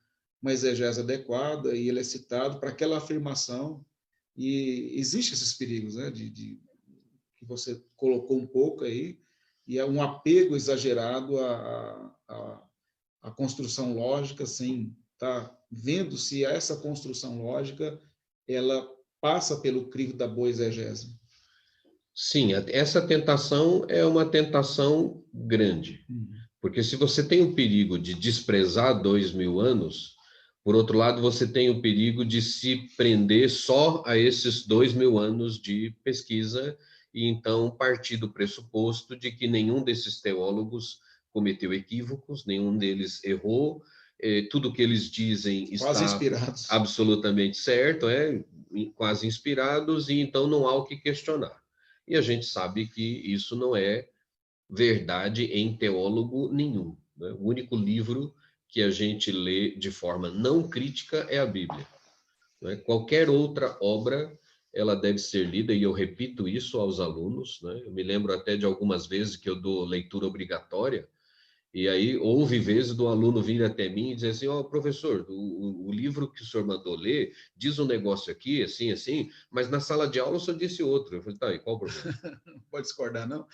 exegese adequada, e ele é citado para aquela afirmação, e existem esses perigos, né, que você colocou um pouco aí, e é um apego exagerado à construção lógica, sem estar vendo se essa construção lógica ela passa pelo crivo da boa exegese. Sim, essa tentação é uma tentação grande, porque se você tem o perigo de desprezar 2000 anos, por outro lado, você tem o perigo de se prender só a esses 2000 anos de pesquisa e então partir do pressuposto de que nenhum desses teólogos cometeu equívocos, nenhum deles errou, tudo que eles dizem quase está inspirados. Absolutamente certo, quase inspirados, e então não há o que questionar. E a gente sabe que isso não é verdade em teólogo nenhum. Né? O único livro que a gente lê de forma não crítica é a Bíblia. Né? Qualquer outra obra, ela deve ser lida, e eu repito isso aos alunos. Né? Eu me lembro até de algumas vezes que eu dou leitura obrigatória, e aí houve vezes do aluno vir até mim e dizer assim, professor, o livro que o senhor mandou ler diz um negócio aqui, assim, assim, mas na sala de aula o senhor disse outro. Eu falei, tá, e qual o problema? Não pode discordar, não?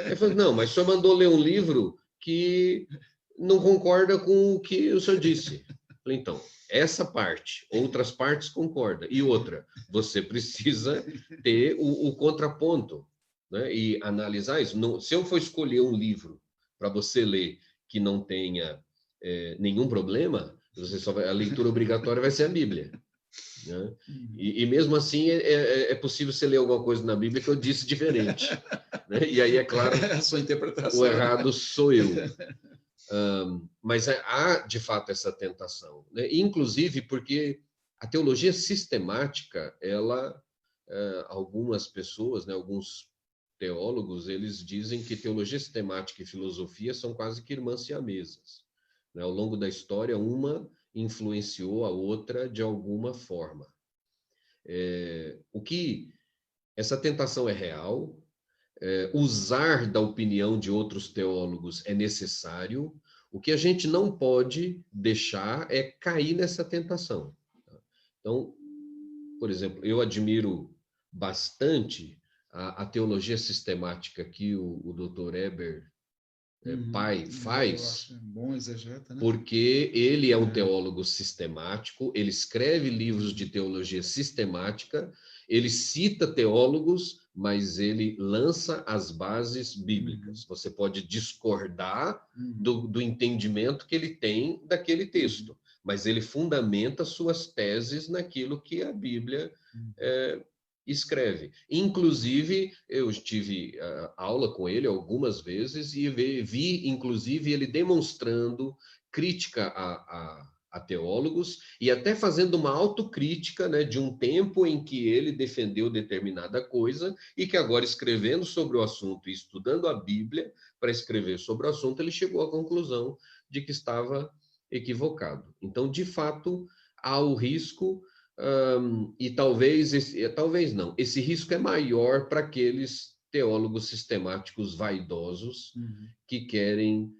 Ele falou, não, mas o senhor mandou ler um livro que não concorda com o que o senhor disse. Eu falei, então, essa parte, outras partes concorda. E outra, você precisa ter o contraponto, né? E analisar isso. Não, se eu for escolher um livro para você ler que não tenha nenhum problema, a leitura obrigatória vai ser a Bíblia. Né? E mesmo assim é possível você ler alguma coisa na Bíblia que eu disse diferente. Né? E aí, é claro, a sua interpretação. o errado sou eu. Mas há, de fato, essa tentação, né? Inclusive porque a teologia sistemática, ela, algumas pessoas, né, alguns teólogos, eles dizem que teologia sistemática e filosofia são quase que irmãs siamesas, né? Ao longo da história, uma influenciou a outra de alguma forma. O que essa tentação é real, usar da opinião de outros teólogos é necessário. O que a gente não pode deixar é cair nessa tentação. Então, por exemplo, eu admiro bastante a teologia sistemática que o Dr. Eber Pai Eu faz, acho bom exegeta, né? porque ele é um teólogo sistemático, ele escreve livros de teologia sistemática, ele cita teólogos, mas ele lança as bases bíblicas. Você pode discordar do entendimento que ele tem daquele texto, mas ele fundamenta suas teses naquilo que a Bíblia escreve. Inclusive, eu tive aula com ele algumas vezes e vi inclusive, ele demonstrando crítica a teólogos e até fazendo uma autocrítica, né, de um tempo em que ele defendeu determinada coisa e que agora, escrevendo sobre o assunto e estudando a Bíblia para escrever sobre o assunto, ele chegou à conclusão de que estava equivocado. Então, de fato, há o risco. E talvez não, esse risco é maior para aqueles teólogos sistemáticos vaidosos que querem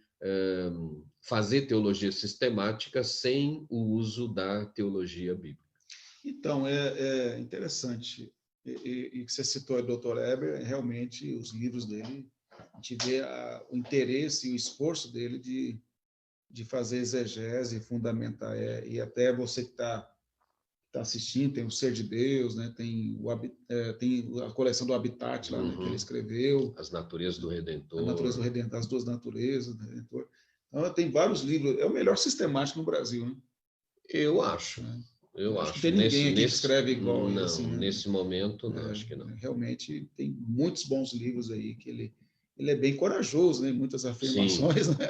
fazer teologia sistemática sem o uso da teologia bíblica. Então, é interessante. E que você citou o Dr. Eber, realmente os livros dele, a gente vê o interesse e o esforço dele de fazer exegese, fundamentar. E até você que está assistindo, tem o Ser de Deus, né? Tem a coleção do Habitat lá, né? Que ele escreveu. As Naturezas do Redentor. A Natureza do Redentor, as duas naturezas do Redentor. Então, tem vários livros. É o melhor sistemático no Brasil, né? Eu acho. Eu acho. Que tem ninguém aqui que escreve igual ele. Não, assim, né? nesse momento, não, acho que não. Realmente, tem muitos bons livros aí que ele é bem corajoso, né? Muitas afirmações, Sim, né?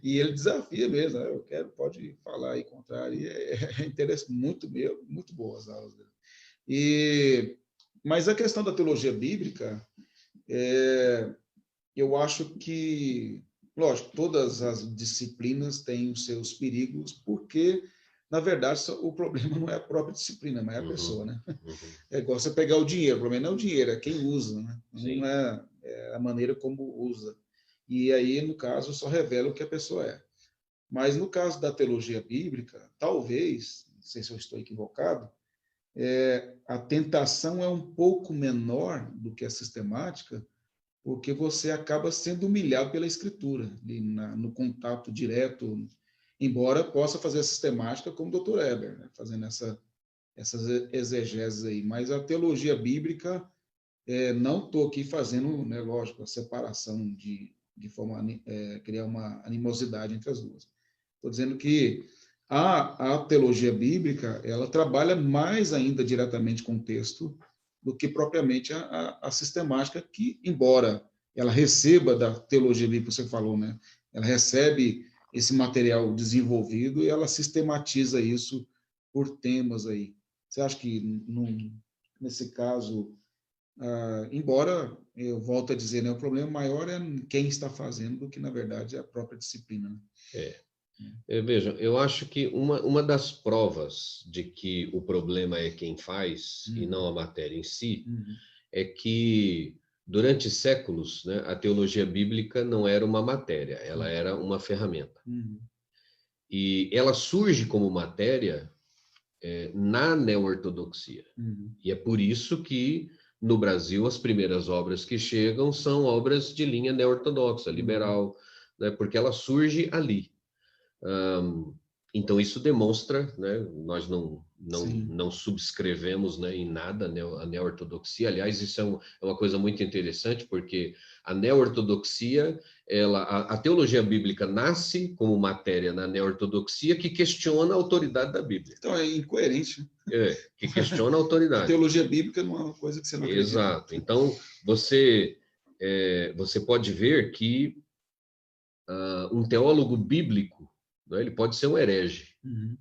E ele desafia mesmo, né? Pode falar aí contrário, e é interessante, muito boas as aulas dele. Mas a questão da teologia bíblica, eu acho que, lógico, todas as disciplinas têm os seus perigos, porque, na verdade, o problema não é a própria disciplina, mas é a pessoa, né? É igual você pegar o dinheiro, o problema não é o dinheiro, é quem usa, né? Não é a maneira como usa. E aí, no caso, só revela o que a pessoa é. Mas no caso da teologia bíblica, talvez, não sei se eu estou equivocado, a tentação é um pouco menor do que a sistemática, porque você acaba sendo humilhado pela escritura, no contato direto, embora possa fazer a sistemática como o Dr. Eber, né, fazendo essas exegeses aí. Mas a teologia bíblica, não estou aqui fazendo, né, lógico, a separação de forma a criar uma animosidade entre as duas. Estou dizendo que a teologia bíblica, ela trabalha mais ainda diretamente com o texto do que propriamente a sistemática, que, embora ela receba da teologia bíblica, você falou, né? Ela recebe esse material desenvolvido e ela sistematiza isso por temas aí. Você acha que, nesse caso, embora, eu volto a dizer, né, o problema maior é quem está fazendo do que, na verdade, é a própria disciplina. Né? Veja, eu acho que uma das provas de que o problema é quem faz e não a matéria em si é que durante séculos, né, a teologia bíblica não era uma matéria, ela era uma ferramenta. E ela surge como matéria na neo-ortodoxia. E é por isso que no Brasil as primeiras obras que chegam são obras de linha neo-ortodoxa, liberal, né, porque ela surge ali. Então isso demonstra, né, nós não subscrevemos, né, em nada a neo-ortodoxia. Aliás, isso é uma coisa muito interessante, porque a neo-ortodoxia, a teologia bíblica nasce como matéria na neo-ortodoxia que questiona a autoridade da Bíblia. Então é incoerente. Que questiona a autoridade. A teologia bíblica não é uma coisa que você não acredita. Exato. Então você pode ver que um teólogo bíblico, né, ele pode ser um herege, Uhum.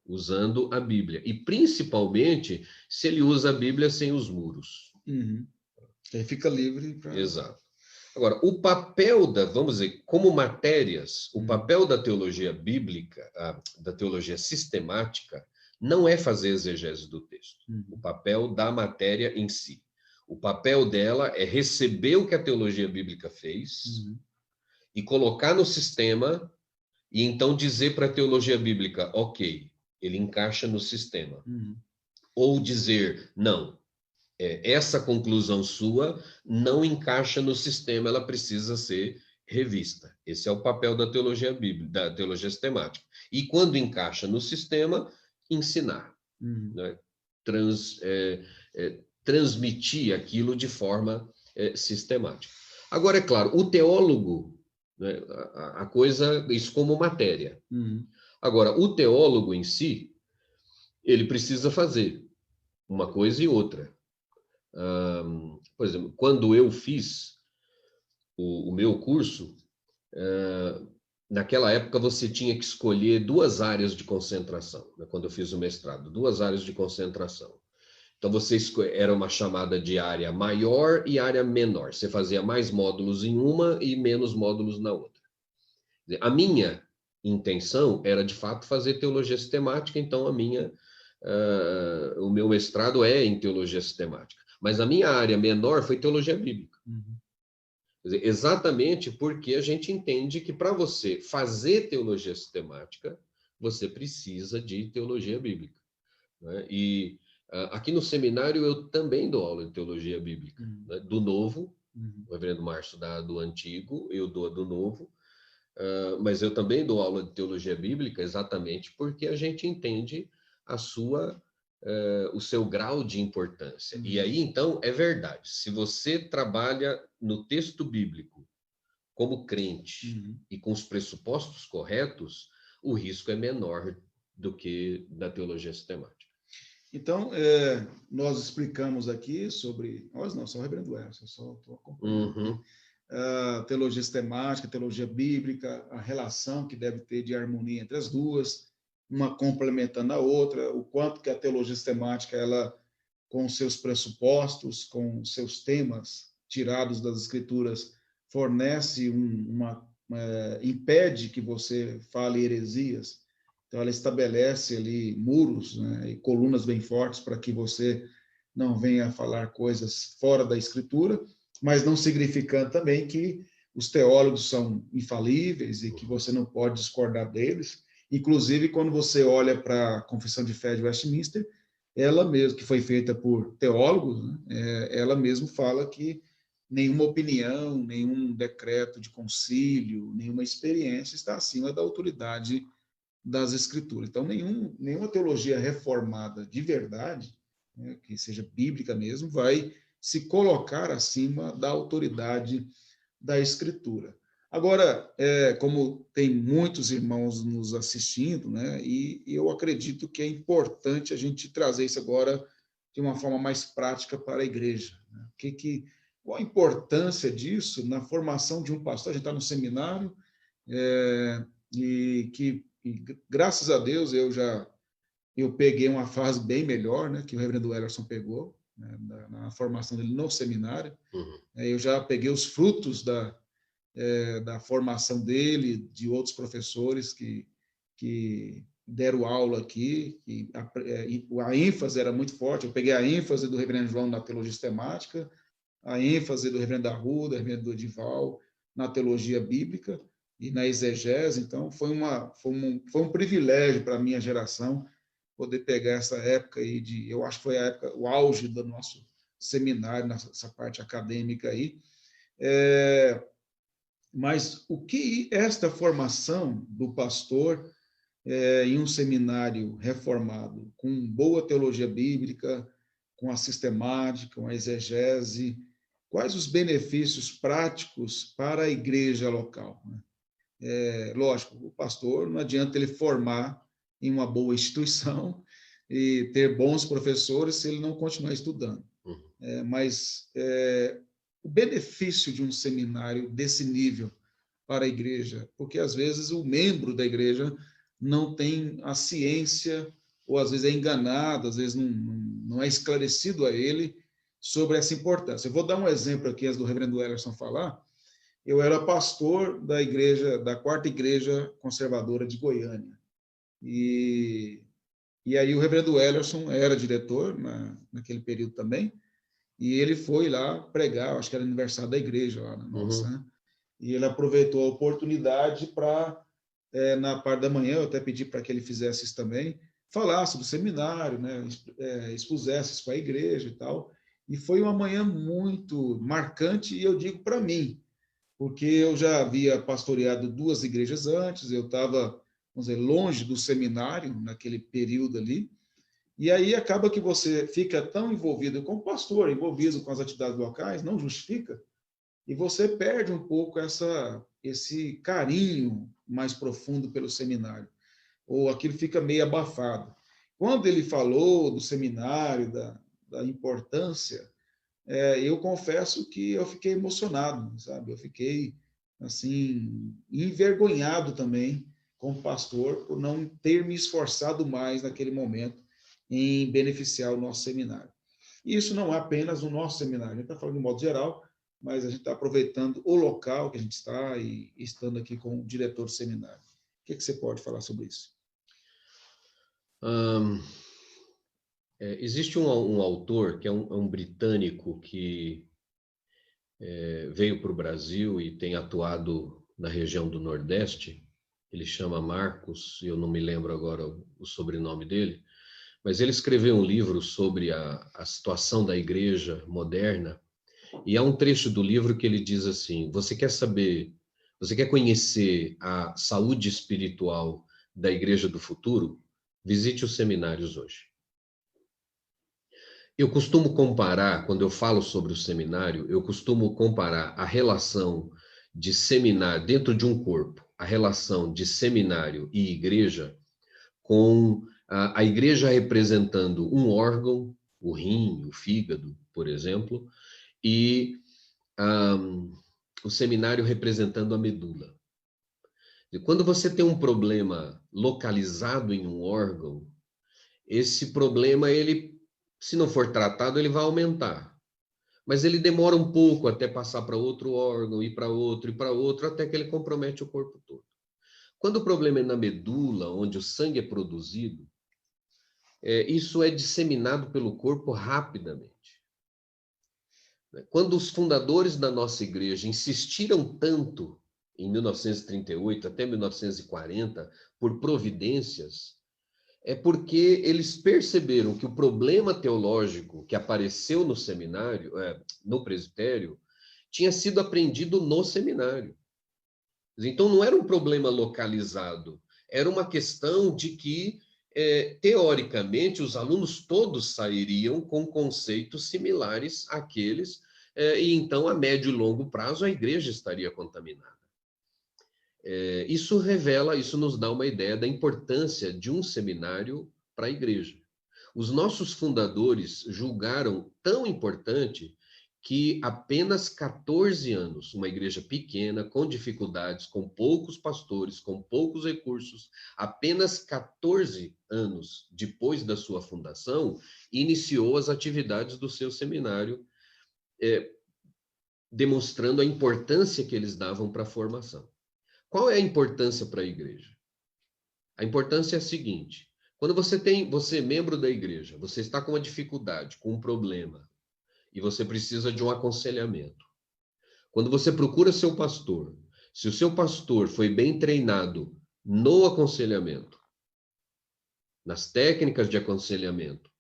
usando a Bíblia. E, principalmente, se ele usa a Bíblia sem os muros. Uhum. Aí fica livre para... Exato. Agora, o papel vamos dizer, como matérias, o papel da teologia bíblica, da teologia sistemática, não é fazer exegese do texto. O papel da matéria em si. O papel dela é receber o que a teologia bíblica fez e colocar no sistema e então dizer para a teologia bíblica, ok, ele encaixa no sistema. Ou dizer, não, essa conclusão sua não encaixa no sistema, ela precisa ser revista. Esse é o papel da teologia bíblica, da teologia sistemática. E quando encaixa no sistema, ensinar, né? Transmitir aquilo de forma sistemática. Agora, é claro, o teólogo, né, a coisa, isso como matéria. Agora, o teólogo em si, ele precisa fazer uma coisa e outra. Por exemplo, quando eu fiz o meu curso, naquela época você tinha que escolher 2 áreas de concentração, né? Quando eu fiz o mestrado, 2 áreas de concentração. Então você era uma chamada de área maior e área menor. Você fazia mais módulos em uma e menos módulos na outra. A minha intenção era de fato fazer teologia sistemática, então o meu mestrado é em teologia sistemática. Mas a minha área menor foi teologia bíblica. Quer dizer, exatamente porque a gente entende que para você fazer teologia sistemática, você precisa de teologia bíblica, né? E aqui no seminário eu também dou aula de teologia bíblica, né? Do Novo, o reverendo Márcio dá do Antigo, eu dou do Novo, mas eu também dou aula de teologia bíblica exatamente porque a gente entende o seu grau de importância. E aí, então, é verdade. Se você trabalha no texto bíblico como crente e com os pressupostos corretos, o risco é menor do que da teologia sistemática. Então, nós explicamos aqui sobre... Nós não, só o reverendo Elcio, eu só estou acompanhando. Teologia sistemática, teologia bíblica, a relação que deve ter de harmonia entre as duas, uma complementando a outra, o quanto que a teologia sistemática, ela, com seus pressupostos, com seus temas tirados das escrituras, fornece impede que você fale heresias. Então, ela estabelece ali muros, né, e colunas bem fortes para que você não venha falar coisas fora da escritura, mas não significando também que os teólogos são infalíveis e que você não pode discordar deles. Inclusive, quando você olha para a Confissão de Fé de Westminster, ela mesma, que foi feita por teólogos, né, ela mesma fala que nenhuma opinião, nenhum decreto de concílio, nenhuma experiência está acima da autoridade das Escrituras. Então, nenhuma teologia reformada de verdade, né, que seja bíblica mesmo, vai se colocar acima da autoridade da Escritura. Agora, como tem muitos irmãos nos assistindo, né, e eu acredito que é importante a gente trazer isso agora de uma forma mais prática para a igreja. Né? Qual a importância disso na formação de um pastor? A gente está no seminário, e graças a Deus eu peguei uma fase bem melhor, né, que o reverendo Ellerson pegou, né, na formação dele no seminário. Eu já peguei os frutos da formação dele, de outros professores que deram aula aqui, e a ênfase era muito forte. Eu peguei a ênfase do reverendo João na teologia sistemática, a ênfase do reverendo Arruda, do reverendo Edival na teologia bíblica e na exegese. Então, foi um privilégio para a minha geração poder pegar essa época aí eu acho que foi a época, o auge do nosso seminário, nessa parte acadêmica aí. Mas o que esta formação do pastor em um seminário reformado, com boa teologia bíblica, com a sistemática, com a exegese, quais os benefícios práticos para a igreja local? Lógico, o pastor, não adianta ele formar em uma boa instituição e ter bons professores se ele não continuar estudando. Mas o benefício de um seminário desse nível para a igreja, porque às vezes o membro da igreja não tem a ciência, ou às vezes é enganado, às vezes não é esclarecido a ele sobre essa importância. Eu vou dar um exemplo aqui, antes do reverendo Ellerson falar. Eu era pastor da igreja, da 4ª Igreja Conservadora de Goiânia. E aí o reverendo Ellerson era diretor naquele período também, e ele foi lá pregar, acho que era aniversário da igreja lá na nossa, né? E ele aproveitou a oportunidade para, na parte da manhã, eu até pedi para que ele fizesse isso também, falasse do seminário, né? Expusesse isso para a igreja e tal. E foi uma manhã muito marcante, e eu digo para mim, porque eu já havia pastoreado 2 igrejas antes, eu estava, vamos dizer, longe do seminário naquele período ali, e aí acaba que você fica tão envolvido como pastor, envolvido com as atividades locais, não justifica, e você perde um pouco esse carinho mais profundo pelo seminário, ou aquilo fica meio abafado. Quando ele falou do seminário, da importância, eu confesso que eu fiquei emocionado, sabe? Eu fiquei, assim, envergonhado também como pastor por não ter me esforçado mais naquele momento em beneficiar o nosso seminário. E isso não é apenas o nosso seminário, a gente está falando de modo geral, mas a gente está aproveitando o local que a gente está e estando aqui com o diretor do seminário. O que você pode falar sobre isso? Existe um autor que é um britânico que veio para o Brasil e tem atuado na região do Nordeste. Ele chama Marcos, eu não me lembro agora o sobrenome dele, mas ele escreveu um livro sobre a situação da igreja moderna, e há um trecho do livro que ele diz assim: você quer conhecer a saúde espiritual da igreja do futuro? Visite os seminários hoje. Eu costumo comparar, quando eu falo sobre o seminário, eu costumo comparar a relação de seminário, dentro de um corpo, a relação de seminário e igreja, com a igreja representando um órgão, o rim, o fígado, por exemplo, e o seminário representando a medula. E quando você tem um problema localizado em um órgão, esse problema, ele, se não for tratado, ele vai aumentar. Mas ele demora um pouco até passar para outro órgão, ir para outro, até que ele compromete o corpo todo. Quando o problema é na medula, onde o sangue é produzido, isso é disseminado pelo corpo rapidamente. Quando os fundadores da nossa igreja insistiram tanto, em 1938 até 1940, por providências, é porque eles perceberam que o problema teológico que apareceu no seminário, no presbitério, tinha sido aprendido no seminário. Então, não era um problema localizado, era uma questão de que, teoricamente, os alunos todos sairiam com conceitos similares àqueles, e então, a médio e longo prazo, a igreja estaria contaminada. Isso nos dá uma ideia da importância de um seminário para a igreja. Os nossos fundadores julgaram tão importante que apenas 14 anos, uma igreja pequena, com dificuldades, com poucos pastores, com poucos recursos, apenas 14 anos depois da sua fundação, iniciou as atividades do seu seminário, demonstrando a importância que eles davam para a formação. Qual é a importância para a igreja? A importância é a seguinte: quando você é membro da igreja, você está com uma dificuldade, com um problema, e você precisa de um aconselhamento. Quando você procura seu pastor, se o seu pastor foi bem treinado no aconselhamento, nas técnicas de aconselhamento,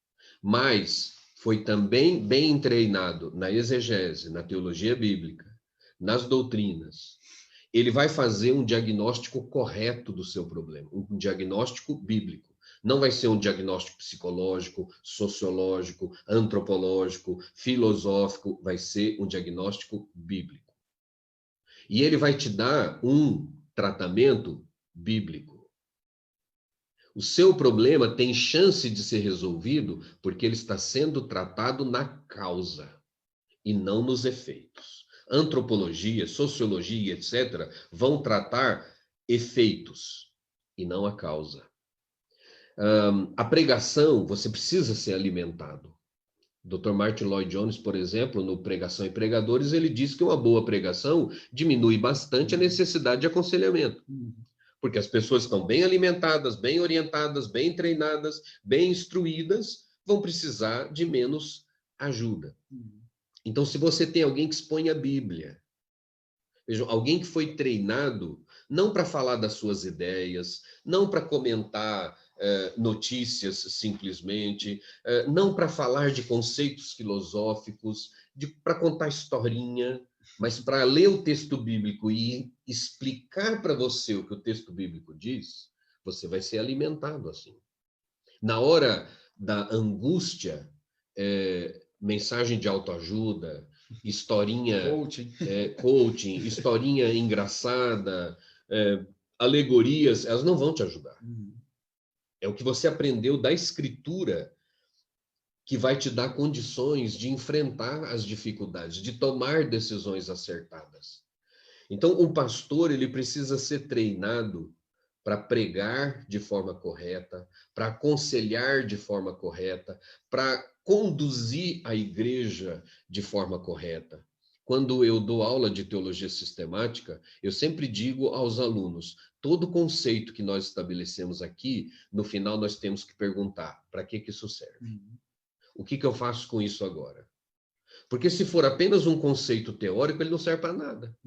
mas foi também bem treinado na exegese, na teologia bíblica, nas doutrinas, ele vai fazer um diagnóstico correto do seu problema, um diagnóstico bíblico. Não vai ser um diagnóstico psicológico, sociológico, antropológico, filosófico, vai ser um diagnóstico bíblico. E ele vai te dar um tratamento bíblico. O seu problema tem chance de ser resolvido porque ele está sendo tratado na causa e não nos efeitos. antropologia, sociologia, etc., vão tratar efeitos e não a causa. A pregação, você precisa ser alimentado. Dr. Martin Lloyd Jones, por exemplo, no Pregação e Pregadores, ele diz que uma boa pregação diminui bastante a necessidade de aconselhamento. Porque as pessoas estão bem alimentadas, bem orientadas, bem treinadas, bem instruídas, vão precisar de menos ajuda. Então, se você tem alguém que expõe a Bíblia, vejam, alguém que foi treinado não para falar das suas ideias, não para comentar notícias simplesmente, não para falar de conceitos filosóficos, para contar historinha, mas para ler o texto bíblico e explicar para você o que o texto bíblico diz, você vai ser alimentado assim. Na hora da angústia, mensagem de autoajuda, historinha, coaching, historinha engraçada, alegorias, elas não vão te ajudar. É o que você aprendeu da Escritura que vai te dar condições de enfrentar as dificuldades, de tomar decisões acertadas. Então, um pastor, ele precisa ser treinado para pregar de forma correta, para aconselhar de forma correta, para conduzir a igreja de forma correta. Quando eu dou aula de teologia sistemática, eu sempre digo aos alunos, todo conceito que nós estabelecemos aqui, no final nós temos que perguntar, para que isso serve? O que eu faço com isso agora? Porque se for apenas um conceito teórico, ele não serve para nada.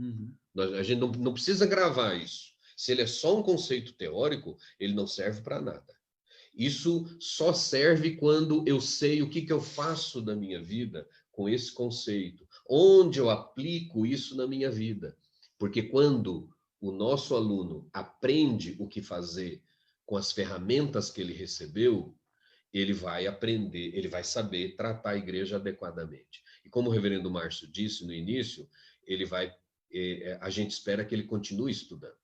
A gente não precisa gravar isso. Se ele é só um conceito teórico, ele não serve para nada. Isso só serve quando eu sei o que eu faço da minha vida com esse conceito, onde eu aplico isso na minha vida. Porque quando o nosso aluno aprende o que fazer com as ferramentas que ele recebeu, ele vai aprender, ele vai saber tratar a igreja adequadamente. E como o reverendo Márcio disse no início, a gente espera que ele continue estudando.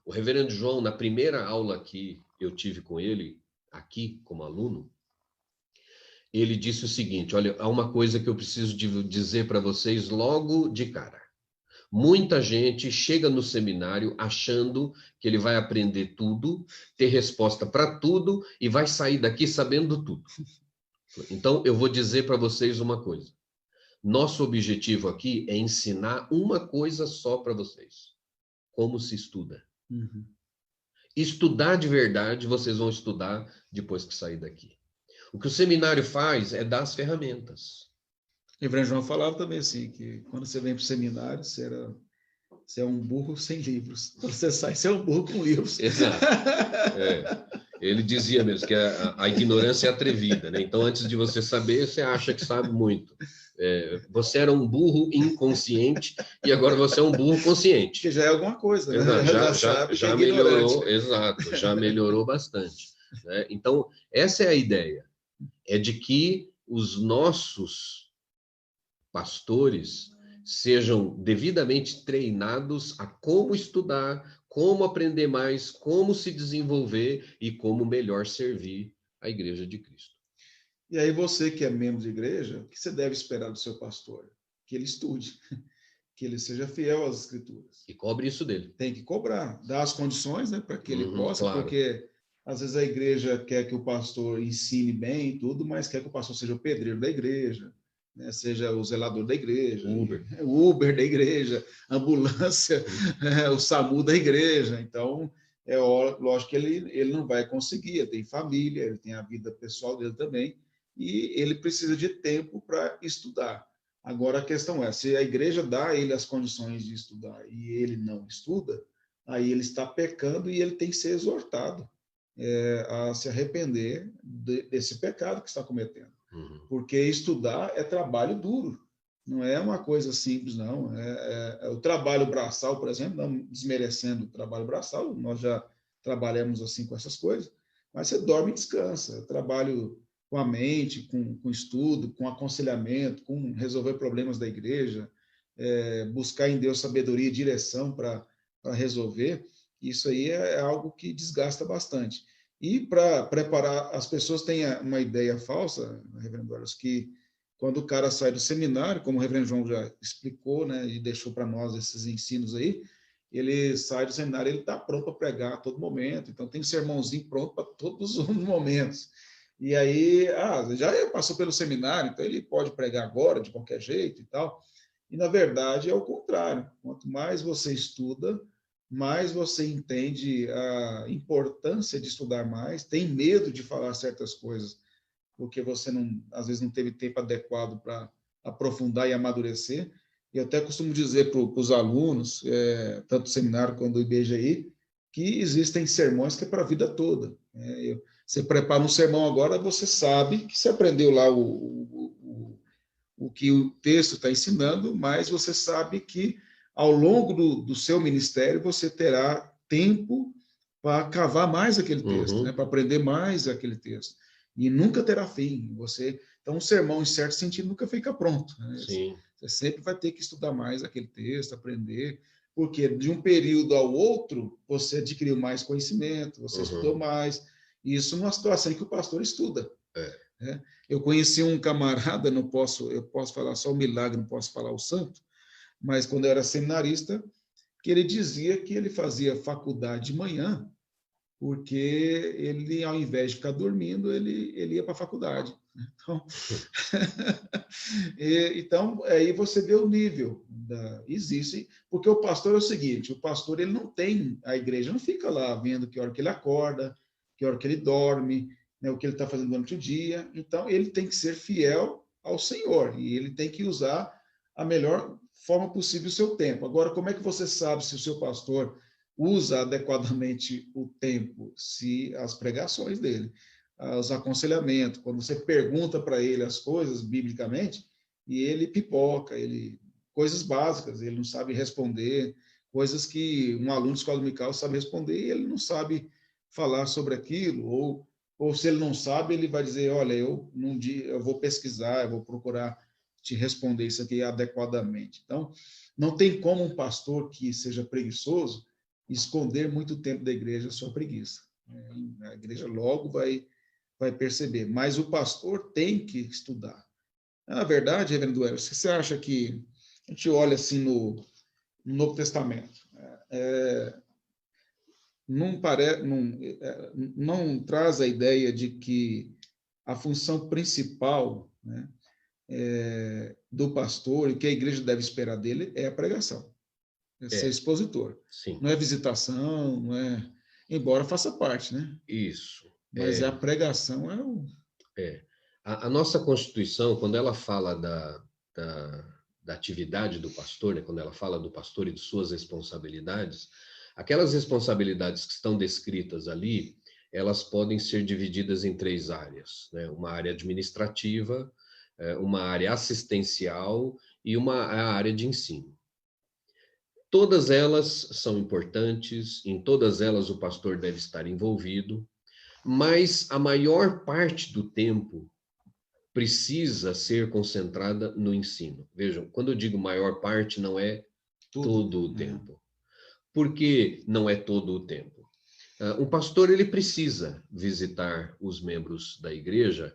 O reverendo João, na primeira aula que eu tive com ele, aqui como aluno, ele disse o seguinte, olha, há uma coisa que eu preciso dizer para vocês logo de cara. Muita gente chega no seminário achando que ele vai aprender tudo, ter resposta para tudo e vai sair daqui sabendo tudo. Então, eu vou dizer para vocês uma coisa. Nosso objetivo aqui é ensinar uma coisa só para vocês. Como se estuda. Estudar de verdade, vocês vão estudar depois que sair daqui. O que o seminário faz é dar as ferramentas. O reverendo João falava também assim, que quando você vem para o seminário, você é um burro sem livros. Quando você sai, você é um burro com livros. Exato. Ele dizia mesmo que a ignorância é atrevida, né? Então, antes de você saber, você acha que sabe muito. Você era um burro inconsciente e agora você é um burro consciente. Que já é alguma coisa, né? Já melhorou, exato, já melhorou bastante. Né? Então, essa é a ideia. É de que os nossos pastores sejam devidamente treinados a como estudar, como aprender mais, como se desenvolver e como melhor servir a Igreja de Cristo. E aí você que é membro de igreja, o que você deve esperar do seu pastor? Que ele estude, que ele seja fiel às Escrituras. E cobre isso dele. Tem que cobrar, dar as condições, né, para que ele possa, claro. Porque às vezes a igreja quer que o pastor ensine bem e tudo, mas quer que o pastor seja o pedreiro da igreja, né, seja o zelador da igreja, o Uber da igreja, ambulância, o SAMU da igreja. Então, é lógico que ele não vai conseguir, ele tem família, ele tem a vida pessoal dele também, e ele precisa de tempo para estudar. Agora, a questão é, se a igreja dá a ele as condições de estudar e ele não estuda, aí ele está pecando e ele tem que ser exortado a se arrepender desse pecado que está cometendo. Porque estudar é trabalho duro, não é uma coisa simples, não. O trabalho braçal, por exemplo, não desmerecendo o trabalho braçal, nós já trabalhamos assim com essas coisas, mas você dorme e descansa. Eu trabalho com a mente, com estudo, com aconselhamento, com resolver problemas da igreja, buscar em Deus sabedoria e direção para resolver. Isso aí é algo que desgasta bastante. E para preparar, as pessoas têm uma ideia falsa, reverendo Carlos, que quando o cara sai do seminário, como o reverendo João já explicou, né, e deixou para nós esses ensinos aí, ele sai do seminário, ele está pronto para pregar a todo momento, então tem um sermãozinho pronto para todos os momentos. E aí, já passou pelo seminário, então ele pode pregar agora, de qualquer jeito e tal. E, na verdade, é o contrário. Quanto mais você estuda, mais você entende a importância de estudar mais, tem medo de falar certas coisas, porque você não, às vezes não teve tempo adequado para aprofundar e amadurecer. E eu até costumo dizer para os alunos, tanto do seminário quanto do IBGI, que existem sermões que é para a vida toda. Você prepara um sermão agora, você sabe que você aprendeu lá o que o texto está ensinando, mas você sabe que ao longo do seu ministério você terá tempo para cavar mais aquele texto, né? Para aprender mais aquele texto. E nunca terá fim. Então, um sermão, em certo sentido, nunca fica pronto. Né? Sim. Você sempre vai ter que estudar mais aquele texto, aprender, porque de um período ao outro, você adquiriu mais conhecimento, você estudou mais. Isso numa situação em que o pastor estuda. Né? Eu conheci um camarada, eu posso falar só o milagre, não posso falar o santo, mas quando eu era seminarista, que ele dizia que ele fazia faculdade de manhã, porque ele, ao invés de ficar dormindo, ele ia para a faculdade. Então, então, aí você vê o nível. Existe, porque o pastor é o seguinte, o pastor ele não tem, a igreja não fica lá vendo que hora que ele acorda, que hora que ele dorme, né, o que ele está fazendo durante o dia. Então, ele tem que ser fiel ao Senhor, e ele tem que usar a melhor forma possível o seu tempo. Agora, como é que você sabe se o seu pastor usa adequadamente o tempo? Se as pregações dele, os aconselhamentos, quando você pergunta para ele as coisas biblicamente, e ele pipoca, coisas básicas, ele não sabe responder, coisas que um aluno de escola dominical sabe responder e ele não sabe falar sobre aquilo, ou se ele não sabe, ele vai dizer, olha, eu vou pesquisar, eu vou procurar te responder isso aqui adequadamente. Então, não tem como um pastor que seja preguiçoso esconder muito tempo da igreja a sua preguiça. A igreja logo vai perceber, mas o pastor tem que estudar. Na verdade, reverendo Hélio, você acha que a gente olha assim no Novo Testamento, não traz a ideia de que a função principal, né, do pastor e que a igreja deve esperar dele é a pregação, ser expositor. Sim. Não é visitação, não é, embora faça parte, né? Isso. Mas a pregação é o... A nossa Constituição, quando ela fala da atividade do pastor, né, quando ela fala do pastor e de suas responsabilidades, aquelas responsabilidades que estão descritas ali, elas podem ser divididas em 3 áreas, né? Uma área administrativa, uma área assistencial e uma área de ensino. Todas elas são importantes, em todas elas o pastor deve estar envolvido, mas a maior parte do tempo precisa ser concentrada no ensino. Vejam, quando eu digo maior parte, não é todo o tempo. Por que não é todo o tempo? Um pastor ele precisa visitar os membros da igreja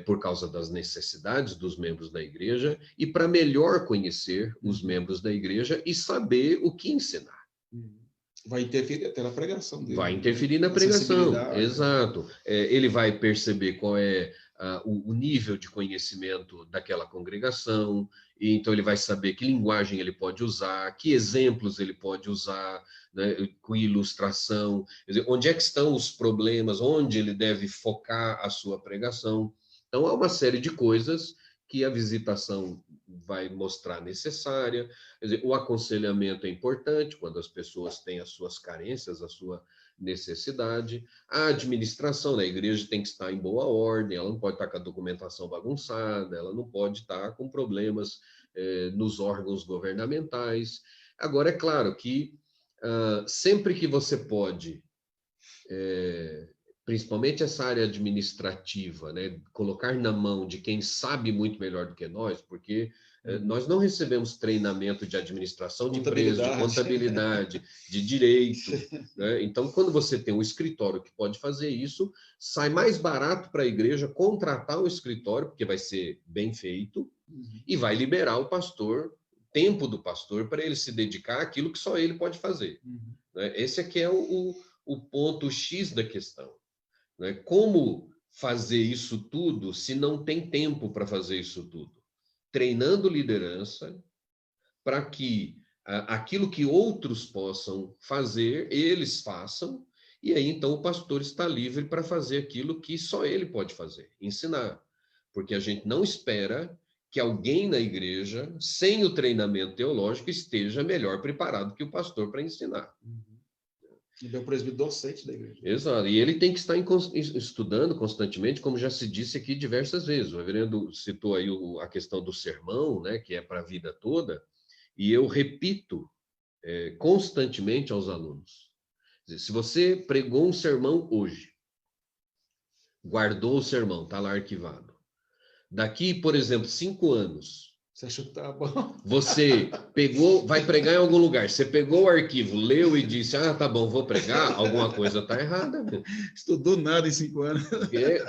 por causa das necessidades dos membros da igreja e para melhor conhecer os membros da igreja e saber o que ensinar. Vai interferir até na pregação dele. Vai interferir na pregação, exato. Ele vai perceber qual é o nível de conhecimento daquela congregação, e então ele vai saber que linguagem ele pode usar, que exemplos ele pode usar, né, com ilustração, quer dizer, onde é que estão os problemas, onde ele deve focar a sua pregação. Então, há uma série de coisas que a visitação vai mostrar necessária. Quer dizer, o aconselhamento é importante quando as pessoas têm as suas carências, a sua necessidade. A administração da igreja tem que estar em boa ordem, ela não pode estar com a documentação bagunçada, ela não pode estar com problemas nos órgãos governamentais. Agora, é claro que sempre que você pode principalmente essa área administrativa, né? Colocar na mão de quem sabe muito melhor do que nós, porque nós não recebemos treinamento de administração de empresa, de contabilidade, de direito, né? Então, quando você tem um escritório que pode fazer isso, sai mais barato para a igreja contratar o escritório, porque vai ser bem feito, e vai liberar o pastor, tempo do pastor, para ele se dedicar àquilo que só ele pode fazer. Né? Esse aqui é o ponto X da questão. Né? Como fazer isso tudo se não tem tempo para fazer isso tudo? Treinando liderança para que aquilo que outros possam fazer, eles façam, e aí então o pastor está livre para fazer aquilo que só ele pode fazer, ensinar. Porque a gente não espera que alguém na igreja, sem o treinamento teológico, esteja melhor preparado que o pastor para ensinar. Ele é o presbítero docente da igreja. Exato. E ele tem que estar estudando constantemente, como já se disse aqui diversas vezes. O reverendo citou aí a questão do sermão, né, que é para a vida toda, e eu repito constantemente aos alunos. Se você pregou um sermão hoje, guardou o sermão, está lá arquivado. Daqui, por exemplo, 5 anos, você achou que tá bom? Você pegou, vai pregar em algum lugar, você pegou o arquivo, leu e disse, tá bom, vou pregar, alguma coisa está errada. Estudou nada em 5 anos.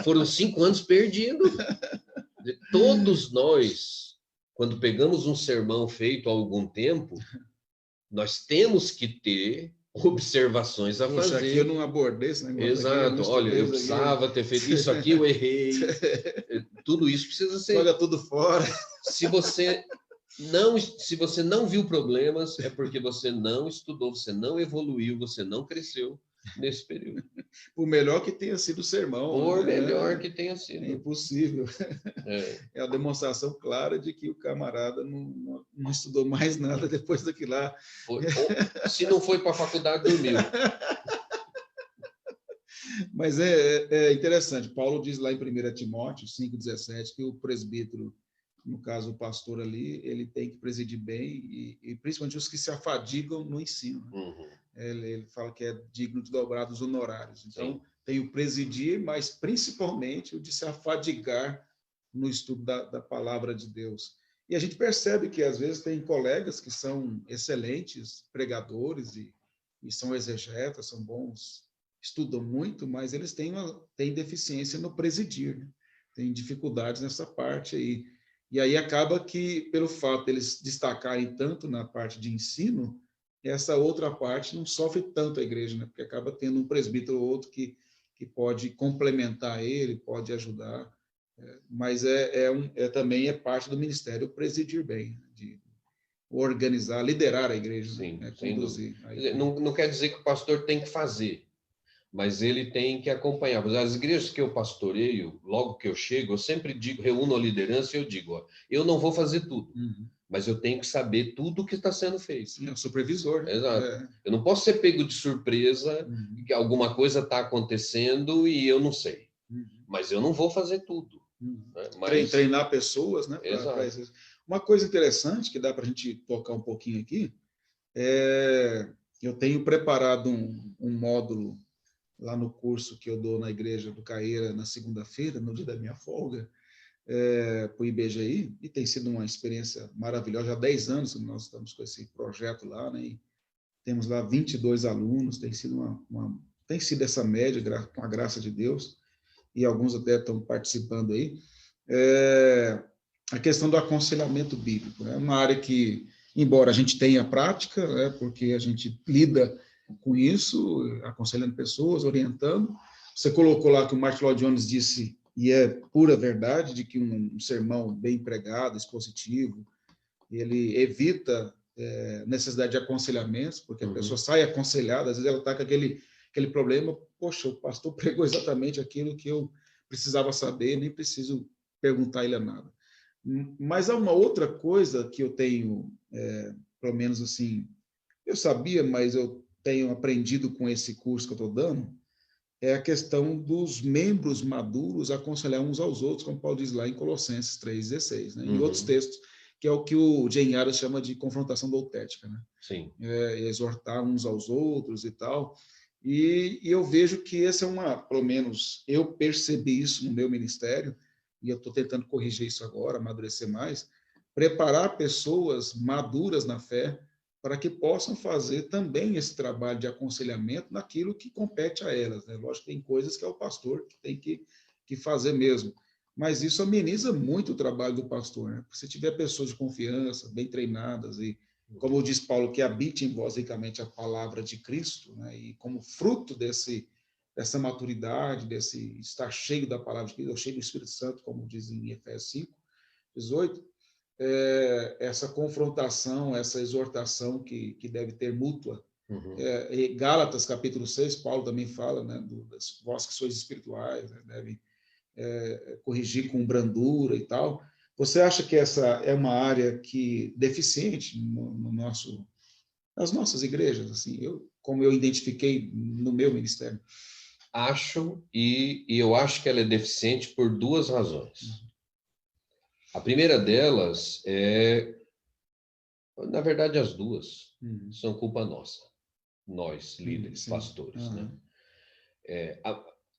Foram 5 anos perdidos. Todos nós, quando pegamos um sermão feito há algum tempo, nós temos que ter observações a fazer. Aqui eu não abordei esse negócio. Exato, olha, eu precisava ter feito isso aqui, eu errei. Tudo isso precisa ser... Joga tudo fora. Se você não viu problemas, é porque você não estudou, você não evoluiu, você não cresceu nesse período. Por melhor que tenha sido o sermão. Por melhor que tenha sido. É impossível. É a demonstração clara de que o camarada não estudou mais nada depois daquilo lá. Se não foi para a faculdade, dormiu. Mas é interessante. Paulo diz lá em 1 Timóteo 5,17 que o presbítero, no caso o pastor ali, ele tem que presidir bem e principalmente os que se afadigam no ensino. Ele fala que é digno de dobrar dos honorários. Então, tem o presidir, mas principalmente o de se afadigar no estudo da palavra de Deus. E a gente percebe que, às vezes, tem colegas que são excelentes pregadores e são exegetas, são bons, estudam muito, mas eles têm deficiência no presidir, né? Tem dificuldades nessa parte aí. E aí acaba que, pelo fato deles destacarem tanto na parte de ensino, essa outra parte não sofre tanto a igreja, né? Porque acaba tendo um presbítero ou outro que pode complementar ele, pode ajudar, mas também é parte do ministério presidir bem, né? De organizar, liderar a igreja, sim, né? Conduzir. Não quer dizer que o pastor tem que fazer, mas ele tem que acompanhar. As igrejas que eu pastoreio, logo que eu chego, eu sempre digo, reúno a liderança e eu digo, eu não vou fazer tudo, mas eu tenho que saber tudo o que está sendo feito. Sim, é o supervisor. Exato. Eu não posso ser pego de surpresa, que alguma coisa está acontecendo e eu não sei. Mas eu não vou fazer tudo. Né? Treinar pessoas, né? Exato. Uma coisa interessante que dá para a gente tocar um pouquinho aqui, eu tenho preparado um módulo lá no curso que eu dou na Igreja do Caeira na segunda-feira, no dia da minha folga, para o IBGI, e tem sido uma experiência maravilhosa. Já há 10 anos que nós estamos com esse projeto lá, né? E temos lá 22 alunos, tem sido essa média, com a graça de Deus, e alguns até estão participando aí. A questão do aconselhamento bíblico, né? É uma área que, embora a gente tenha prática, né? Porque a gente lida com isso, aconselhando pessoas, orientando. Você colocou lá que o Martin Lloyd Jones disse, e é pura verdade, de que um sermão bem pregado, expositivo, ele evita necessidade de aconselhamentos, porque a pessoa sai aconselhada, às vezes ela está com aquele problema, poxa, o pastor pregou exatamente aquilo que eu precisava saber, nem preciso perguntar a ele nada. Mas há uma outra coisa que eu tenho, pelo menos assim, eu sabia, mas eu tenho aprendido com esse curso que eu estou dando, é a questão dos membros maduros aconselhar uns aos outros, como Paulo diz lá em Colossenses 3,16, né? Em outros textos, que é o que o Jane Harris chama de confrontação doutética, né? Sim. Exortar uns aos outros e tal. E eu vejo que essa é pelo menos eu percebi isso no meu ministério, e eu estou tentando corrigir isso agora, amadurecer mais, preparar pessoas maduras na fé para que possam fazer também esse trabalho de aconselhamento naquilo que compete a elas. Né? Lógico que tem coisas que é o pastor que tem que fazer mesmo, mas isso ameniza muito o trabalho do pastor. Né? Se tiver pessoas de confiança, bem treinadas e, como diz Paulo, que habite em vós ricamente a palavra de Cristo, né? E como fruto dessa maturidade, desse estar cheio da palavra de Cristo, cheio do Espírito Santo, como diz em Efésios 5:18, essa confrontação, essa exortação que deve ter mútua. Gálatas, capítulo 6, Paulo também fala, né, vós que sois espirituais, né, devem corrigir com brandura e tal. Você acha que essa é uma área que deficiente nas nossas igrejas, assim, como eu identifiquei no meu ministério? Acho, e eu acho que ela é deficiente por duas razões. A primeira delas na verdade, as duas são culpa nossa, nós, líderes, pastores, né?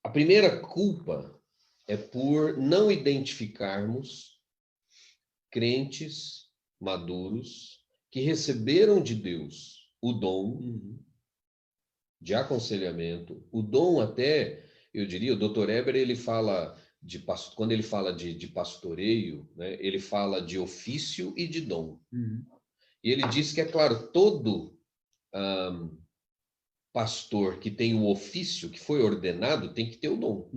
A primeira culpa é por não identificarmos crentes maduros que receberam de Deus o dom de aconselhamento, o dom até, eu diria, o Dr. Eber, ele fala quando ele fala de pastoreio, né, ele fala de ofício e de dom. E ele diz que, é claro, todo pastor que tem o ofício, que foi ordenado, tem que ter o dom.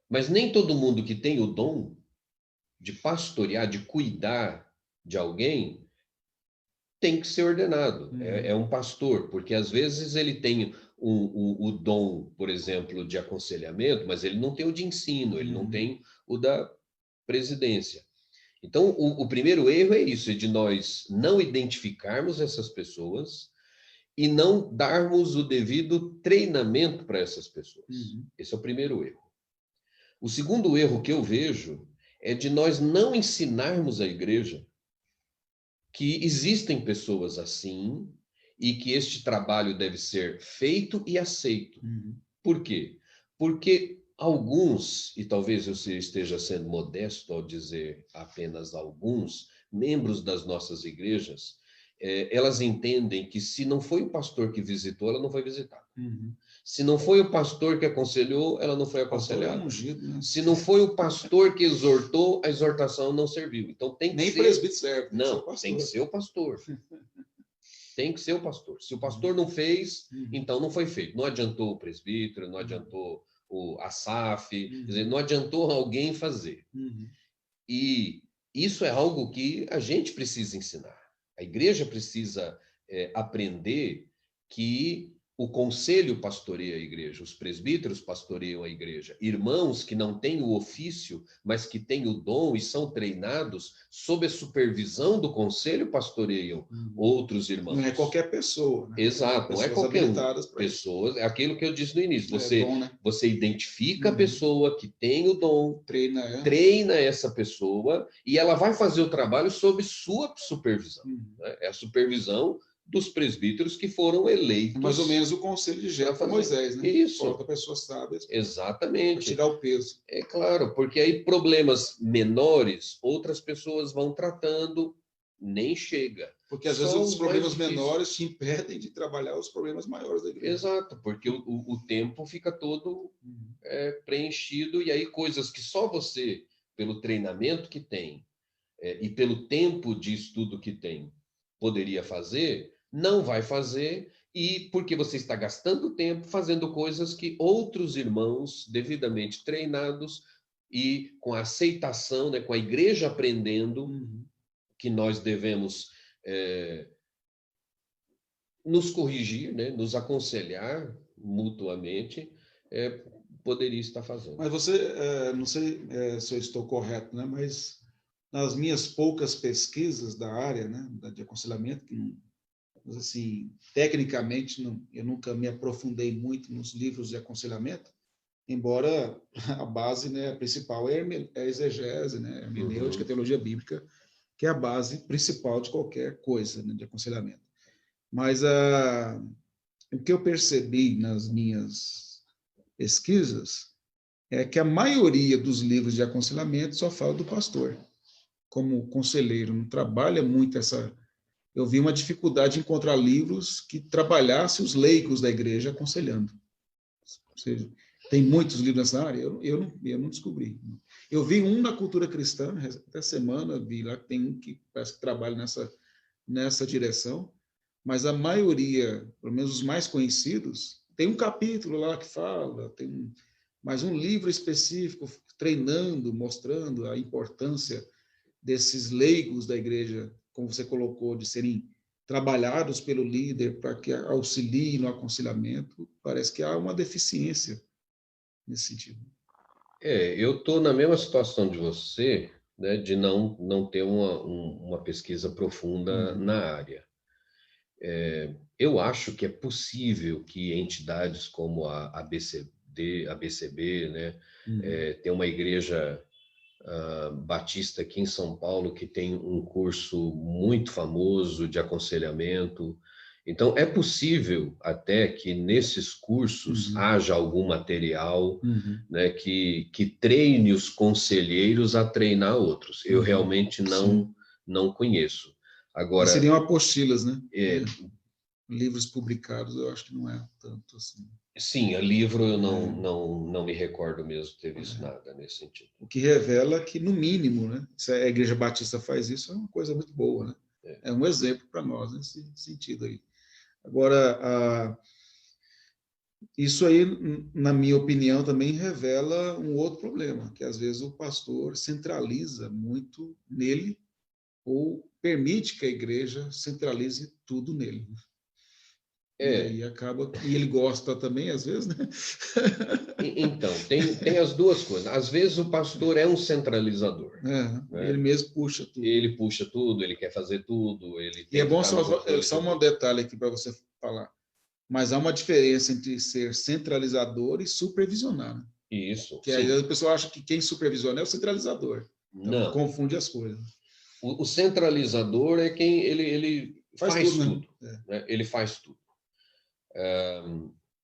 Mas nem todo mundo que tem o dom de pastorear, de cuidar de alguém, tem que ser ordenado. É um pastor, porque às vezes ele tem o dom, por exemplo, de aconselhamento, mas ele não tem o de ensino, ele não tem o da presidência. Então, o primeiro erro é isso, é de nós não identificarmos essas pessoas e não darmos o devido treinamento para essas pessoas. Esse é o primeiro erro. O segundo erro que eu vejo é de nós não ensinarmos a igreja que existem pessoas assim e que este trabalho deve ser feito e aceito. Por quê? Porque alguns, e talvez eu esteja sendo modesto ao dizer apenas alguns, membros das nossas igrejas, elas entendem que se não foi o pastor que visitou, ela não foi visitada. Se não foi o pastor que aconselhou, ela não foi aconselhada. Ungido, né? Se não foi o pastor que exortou, a exortação não serviu. Então tem que Nem ser... presbítero serve. Não, tem que ser o pastor. Tem que ser o pastor. Se o pastor não fez, então não foi feito. Não adiantou o presbítero, não adiantou a SAF, quer dizer, não adiantou alguém fazer. E isso é algo que a gente precisa ensinar. A igreja precisa aprender que o conselho pastoreia a igreja, os presbíteros pastoreiam a igreja. Irmãos que não têm o ofício, mas que têm o dom e são treinados, sob a supervisão do conselho, pastoreiam outros irmãos. Não é qualquer pessoa. Né? Exato, não é qualquer pessoa. É aquilo que eu disse no início. Você identifica a pessoa que tem o dom, treina essa pessoa e ela vai fazer o trabalho sob sua supervisão. Né? É a supervisão dos presbíteros que foram eleitos. Mais ou menos o conselho de Jetro para Moisés, né? Isso. Coloca pessoas sábias. Exatamente. Para tirar o peso. É claro, porque aí problemas menores, outras pessoas vão tratando, nem chega. Porque às vezes os problemas menores te impedem de trabalhar os problemas maiores da igreja. Exato, porque o tempo fica todo preenchido e aí coisas que só você, pelo treinamento que tem e pelo tempo de estudo que tem, poderia fazer, não vai fazer, e porque você está gastando tempo fazendo coisas que outros irmãos devidamente treinados e com a aceitação, né, com a igreja aprendendo que nós devemos nos corrigir, né, nos aconselhar mutuamente, poderia estar fazendo. Mas você, não sei se eu estou correto, né, mas nas minhas poucas pesquisas da área, né, de aconselhamento, que assim, tecnicamente, eu nunca me aprofundei muito nos livros de aconselhamento, embora a base, né, principal é a exegese, né, a hermenêutica, a teologia bíblica, que é a base principal de qualquer coisa, né, de aconselhamento. Mas o que eu percebi nas minhas pesquisas é que a maioria dos livros de aconselhamento só fala do pastor, como conselheiro, não trabalha muito essa... Eu vi uma dificuldade em encontrar livros que trabalhassem os leigos da igreja aconselhando. Ou seja, tem muitos livros nessa área, eu não descobri. Eu vi um na cultura cristã, até semana, vi lá que tem um que parece que trabalha nessa direção, mas a maioria, pelo menos os mais conhecidos, tem um capítulo lá que fala, mais um livro específico treinando, mostrando a importância desses leigos da igreja, como você colocou, de serem trabalhados pelo líder para que auxiliem no aconselhamento. Parece que há uma deficiência nesse sentido. Eu estou na mesma situação de você, né, de não ter uma pesquisa profunda na área. Eu acho que é possível que entidades como a ABCB, né, tem uma igreja batista aqui em São Paulo que tem um curso muito famoso de aconselhamento. Então, é possível até que nesses cursos haja algum material, né, que treine os conselheiros a treinar outros. Eu realmente não conheço. Agora, seriam apostilas, né? Livros publicados, eu acho que não é tanto assim. Sim, livro eu não me recordo mesmo de ter visto nada nesse sentido. O que revela que, no mínimo, né, se a Igreja Batista faz isso, é uma coisa muito boa, né? É um exemplo para nós nesse sentido aí. Agora, isso aí, na minha opinião, também revela um outro problema, que às vezes o pastor centraliza muito nele ou permite que a igreja centralize tudo nele. E aí acaba que ele gosta também, às vezes, né? Então, tem as duas coisas. Às vezes o pastor é um centralizador. Né? Ele mesmo puxa tudo. Ele puxa tudo, ele quer fazer tudo. Ele tem e é bom só um tudo. detalhe aqui para você falar. Mas há uma diferença entre ser centralizador e supervisionar. Né? Isso. Que aí a pessoa acha que quem supervisiona é o centralizador. Então, não. Confunde as coisas. O centralizador é quem ele faz tudo. Né? Ele faz tudo.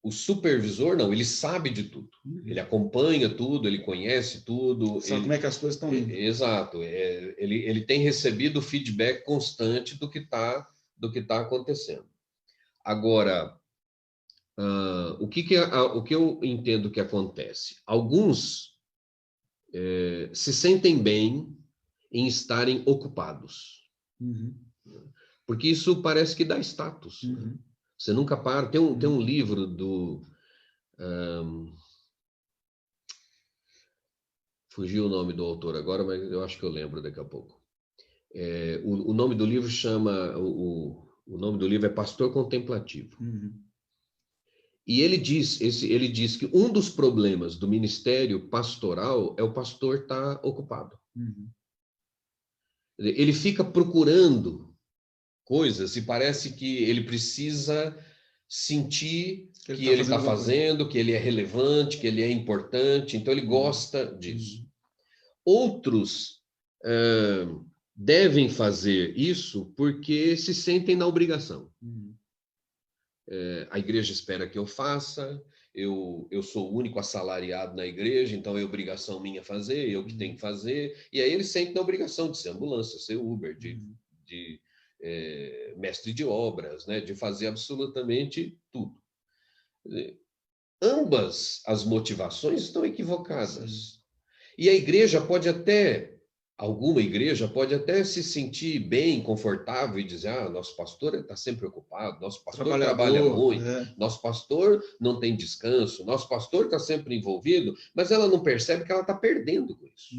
O supervisor, não, ele sabe de tudo. Ele acompanha tudo, ele conhece tudo. Sabe como é que as coisas estão indo. Exato. Ele tem recebido feedback constante do que tá acontecendo. Agora, o que eu entendo que acontece? Alguns se sentem bem em estarem ocupados. Porque isso parece que dá status. Né? Você nunca para. Tem um livro do... fugiu o nome do autor agora, mas eu acho que eu lembro daqui a pouco. O nome do livro chama... O nome do livro é Pastor Contemplativo. E ele diz que um dos problemas do ministério pastoral é o pastor estar ocupado. Ele fica procurando coisas e parece que ele precisa sentir que ele está fazendo, que ele é relevante, que ele é importante, então ele gosta disso. Outros devem fazer isso porque se sentem na obrigação. A igreja espera que eu faça, eu sou o único assalariado na igreja, então é obrigação minha fazer, eu que tenho que fazer, e aí ele sente na obrigação de ser ambulância, ser Uber, de mestre de obras, né, de fazer absolutamente tudo. Ambas as motivações estão equivocadas. E a igreja pode até, alguma igreja pode até se sentir bem, confortável e dizer, nosso pastor está sempre ocupado, nosso pastor trabalha muito, nosso pastor não tem descanso, nosso pastor está sempre envolvido, mas ela não percebe que ela está perdendo com isso.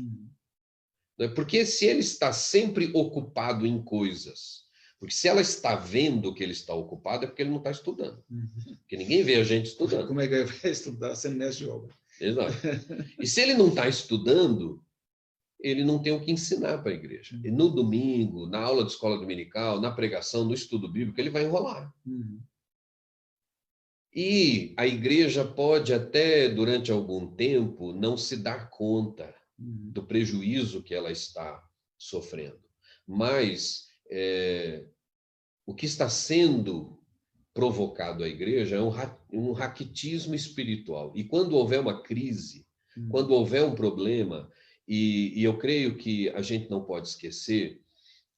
Porque se ele está sempre ocupado em coisas, porque se ela está vendo que ele está ocupado, é porque ele não está estudando. Porque ninguém vê a gente estudando. Como é que ele vai estudar sendo mestre de obra? Exato. E se ele não está estudando, ele não tem o que ensinar para a igreja. E no domingo, na aula de escola dominical, na pregação, no estudo bíblico, ele vai enrolar. E a igreja pode até, durante algum tempo, não se dar conta do prejuízo que ela está sofrendo. Mas o que está sendo provocado à igreja é um raquitismo espiritual. E quando houver uma crise, quando houver um problema, e eu creio que a gente não pode esquecer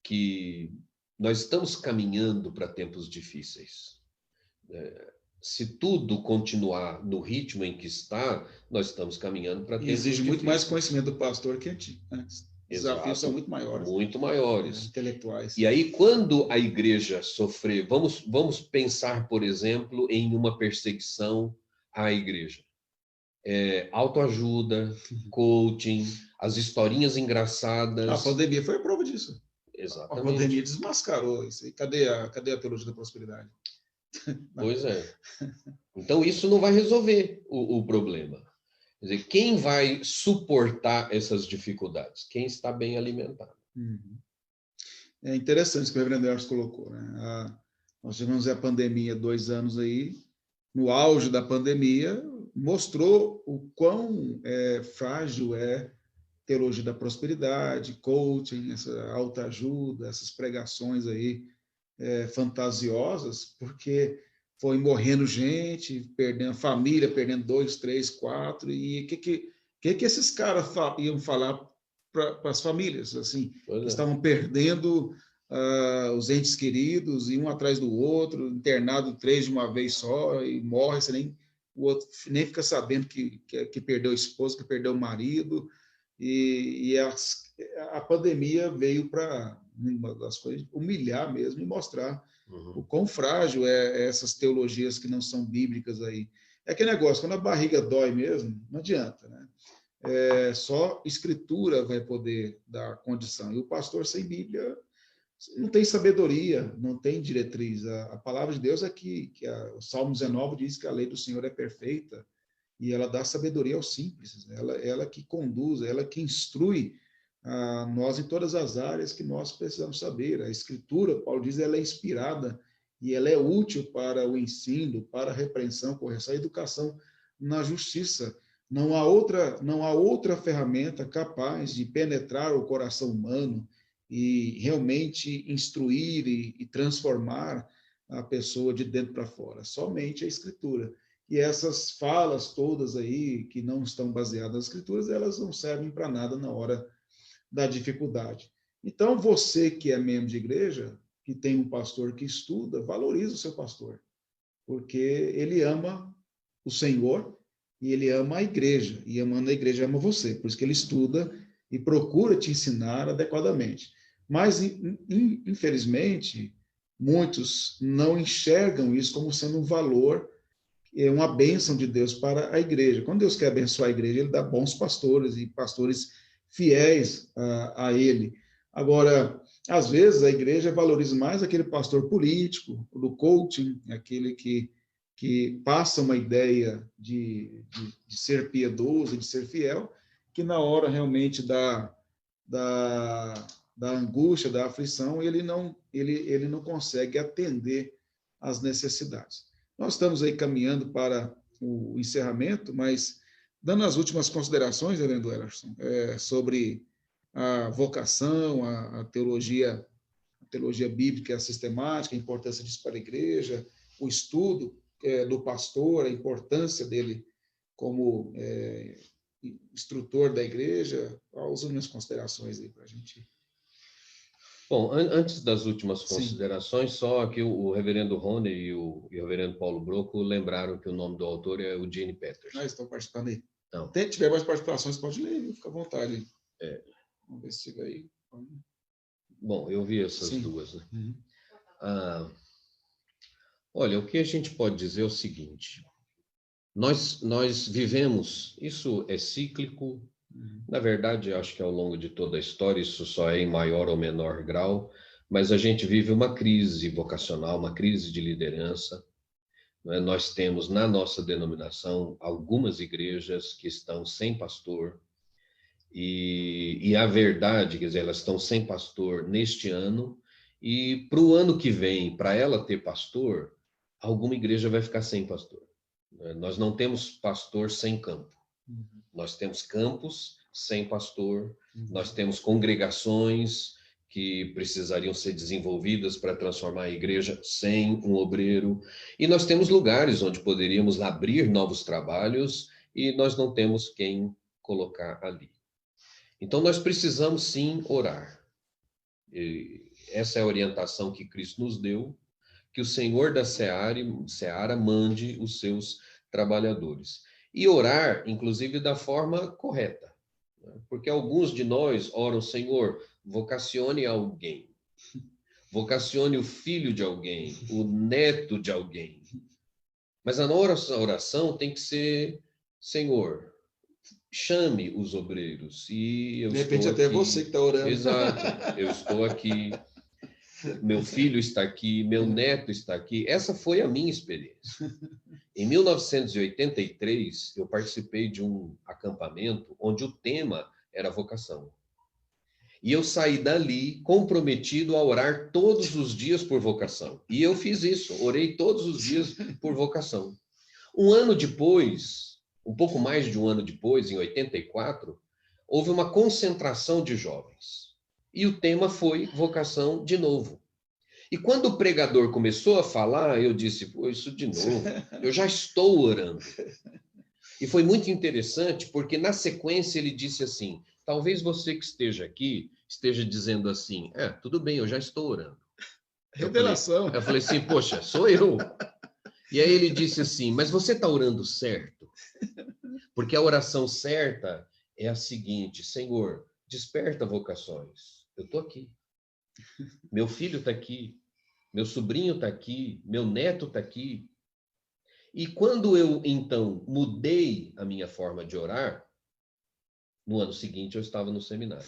que nós estamos caminhando para tempos difíceis. Se tudo continuar no ritmo em que está, nós estamos caminhando para tempos exige difíceis. muito mais conhecimento do pastor que antes. Desafios são muito maiores. Muito maiores. Intelectuais. E aí, quando a igreja sofrer, vamos pensar, por exemplo, em uma perseguição à igreja. Autoajuda, coaching, as historinhas engraçadas. A pandemia foi a prova disso. Exatamente. A pandemia desmascarou isso. E cadê a teologia da prosperidade? Pois é. Então, isso não vai resolver o problema. Quer dizer, quem vai suportar essas dificuldades? Quem está bem alimentado. É interessante o que o reverendo Eros colocou, né? Nós tivemos a pandemia 2 anos aí, no auge da pandemia, mostrou o quão frágil é teologia da prosperidade, coaching, essa autoajuda, essas pregações aí fantasiosas, porque foi morrendo gente, perdendo família, perdendo 2, 3, 4, e o que esses caras iam falar para as famílias, assim, que estavam perdendo os entes queridos, e um atrás do outro, internado 3 de uma vez só, e morre, o outro nem fica sabendo que perdeu a esposa, que perdeu o marido, e a pandemia veio para, uma das coisas, humilhar mesmo e mostrar o quão frágil essas teologias que não são bíblicas aí. É aquele negócio, quando a barriga dói mesmo, não adianta, né? Só escritura vai poder dar condição. E o pastor sem Bíblia não tem sabedoria, não tem diretriz. A palavra de Deus é que o Salmo 19 diz que a lei do Senhor é perfeita e ela dá sabedoria aos simples. Ela que conduz, ela que instrui a nós em todas as áreas que nós precisamos saber. A Escritura, Paulo diz, ela é inspirada e ela é útil para o ensino, para a repreensão, correção, a educação na justiça. Não há outra ferramenta capaz de penetrar o coração humano e realmente instruir e transformar a pessoa de dentro para fora. Somente a Escritura. E essas falas todas aí, que não estão baseadas nas Escrituras, elas não servem para nada na hora da dificuldade. Então, você que é membro de igreja, que tem um pastor que estuda, valorize o seu pastor, porque ele ama o Senhor e ele ama a igreja, e amando a igreja ama você, por isso que ele estuda e procura te ensinar adequadamente. Mas, infelizmente, muitos não enxergam isso como sendo um valor, uma bênção de Deus para a igreja. Quando Deus quer abençoar a igreja, ele dá bons pastores e pastores fiéis a ele. Agora, às vezes, a igreja valoriza mais aquele pastor político, do coaching, aquele que passa uma ideia de ser piedoso, de ser fiel, que na hora realmente da angústia, da aflição, ele não consegue atender às necessidades. Nós estamos aí caminhando para o encerramento, mas dando as últimas considerações, reverendo Elerson, sobre a vocação, a teologia bíblica, a sistemática, a importância disso para a igreja, o estudo do pastor, a importância dele como instrutor da igreja. As últimas considerações aí para a gente. Bom, antes das últimas considerações, só que o reverendo Rony e o reverendo Paulo Broco lembraram que o nome do autor é o Gene Peterson. Ah, estão participando aí. Não. Se tiver mais participações, pode ler, fica à vontade. Vamos ver se chega aí. Bom, eu vi essas duas, né? Olha, o que a gente pode dizer é o seguinte: nós vivemos, isso é cíclico. Na verdade, acho que ao longo de toda a história, isso só é em maior ou menor grau, mas a gente vive uma crise vocacional, uma crise de liderança. Nós temos na nossa denominação algumas igrejas que estão sem pastor, e a verdade, quer dizer, elas estão sem pastor neste ano, e para o ano que vem, para ela ter pastor, alguma igreja vai ficar sem pastor. Nós não temos pastor sem campo. Nós temos campos sem pastor, nós temos congregações que precisariam ser desenvolvidas para transformar a igreja sem um obreiro. E nós temos lugares onde poderíamos abrir novos trabalhos e nós não temos quem colocar ali. Então, nós precisamos sim orar. E essa é a orientação que Cristo nos deu, que o Senhor da Seara mande os seus trabalhadores. E orar, inclusive, da forma correta. Porque alguns de nós oram, Senhor, vocacione alguém. Vocacione o filho de alguém, o neto de alguém. Mas a nossa oração tem que ser, Senhor, chame os obreiros. E eu De repente estou até aqui. você que está orando. Exato, eu estou aqui. Meu filho está aqui, meu neto está aqui. Essa foi a minha experiência. Em 1983, eu participei de um acampamento onde o tema era vocação. E eu saí dali comprometido a orar todos os dias por vocação. E eu fiz isso, orei todos os dias por vocação. Um ano depois, um pouco mais de um ano depois, em 84, houve uma concentração de jovens. E o tema foi vocação de novo. E quando o pregador começou a falar, eu disse, pô, isso de novo, eu já estou orando. E foi muito interessante, porque na sequência ele disse assim, talvez você que esteja aqui, esteja dizendo assim, tudo bem, eu já estou orando. Revelação. Eu falei assim, poxa, sou eu. E aí ele disse assim, mas você está orando certo? Porque a oração certa é a seguinte, Senhor, desperta vocações. Eu estou aqui. Meu filho está aqui. Meu sobrinho está aqui. Meu neto está aqui. E quando eu, então, mudei a minha forma de orar, no ano seguinte eu estava no seminário.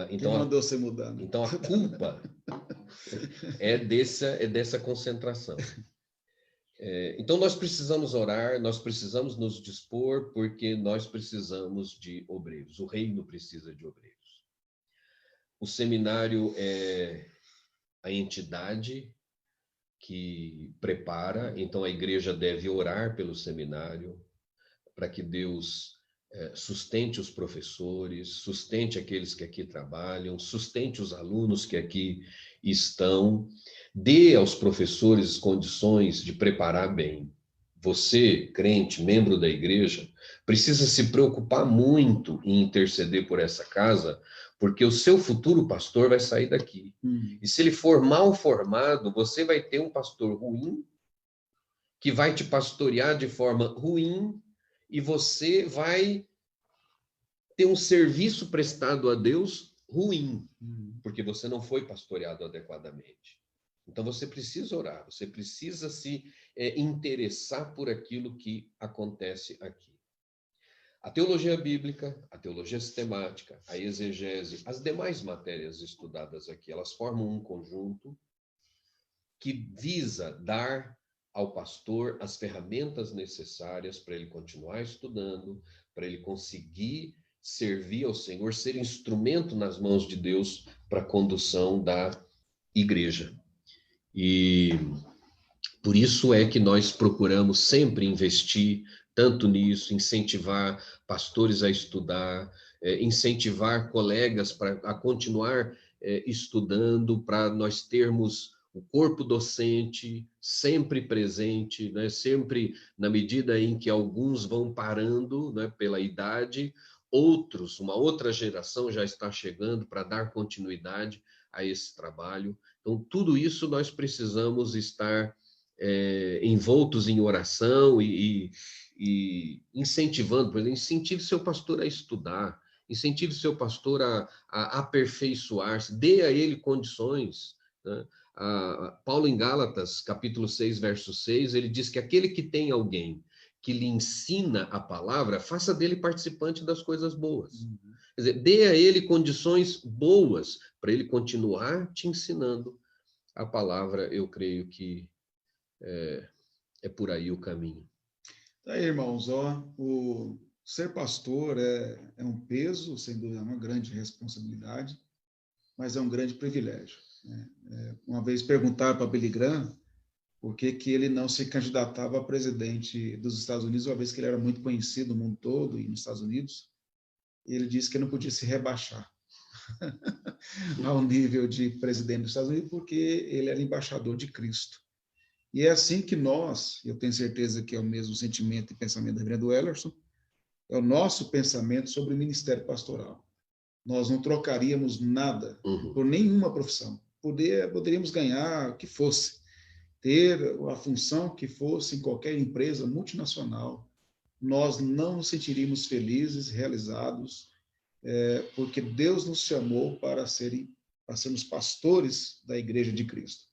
Quem mandou você mudar? Né? Então, a culpa é dessa concentração. Então, nós precisamos orar, nós precisamos nos dispor, porque nós precisamos de obreiros. O reino precisa de obreiros. O seminário é a entidade que prepara, então a igreja deve orar pelo seminário, para que Deus sustente os professores, sustente aqueles que aqui trabalham, sustente os alunos que aqui estão, dê aos professores condições de preparar bem. Você, crente, membro da igreja, precisa se preocupar muito em interceder por essa casa, porque o seu futuro pastor vai sair daqui. E se ele for mal formado, você vai ter um pastor ruim, que vai te pastorear de forma ruim, e você vai ter um serviço prestado a Deus ruim, porque você não foi pastoreado adequadamente. Então, você precisa orar, você precisa se interessar por aquilo que acontece aqui. A teologia bíblica, a teologia sistemática, a exegese, as demais matérias estudadas aqui, elas formam um conjunto que visa dar ao pastor as ferramentas necessárias para ele continuar estudando, para ele conseguir servir ao Senhor, ser instrumento nas mãos de Deus para a condução da igreja. E por isso é que nós procuramos sempre investir tanto nisso, incentivar pastores a estudar, incentivar colegas a continuar estudando, para nós termos o corpo docente sempre presente, né? Sempre na medida em que alguns vão parando, né, pela idade, outros, uma outra geração já está chegando para dar continuidade a esse trabalho. Então, tudo isso nós precisamos estar envoltos em oração e incentivando, por exemplo, incentive seu pastor a estudar, incentive seu pastor a aperfeiçoar-se, dê a ele condições, né? Paulo em Gálatas, capítulo 6, verso 6, ele diz que aquele que tem alguém que lhe ensina a palavra, faça dele participante das coisas boas. Quer dizer, dê a ele condições boas para ele continuar te ensinando a palavra. Eu creio que é por aí o caminho. Tá aí, irmãos, o ser pastor é um peso, sem dúvida, é uma grande responsabilidade, mas é um grande privilégio. Né? Uma vez perguntaram para Billy Graham por que ele não se candidatava a presidente dos Estados Unidos, uma vez que ele era muito conhecido no mundo todo e nos Estados Unidos. Ele disse que não podia se rebaixar. ao nível de presidente dos Estados Unidos, porque ele era embaixador de Cristo. E é assim que nós, eu tenho certeza que é o mesmo sentimento e pensamento do reverendo Ellerson, é o nosso pensamento sobre o ministério pastoral. Nós não trocaríamos nada por nenhuma profissão. Poderíamos ganhar o que fosse, ter a função que fosse em qualquer empresa multinacional. Nós não nos sentiríamos felizes, realizados, porque Deus nos chamou para sermos pastores da Igreja de Cristo.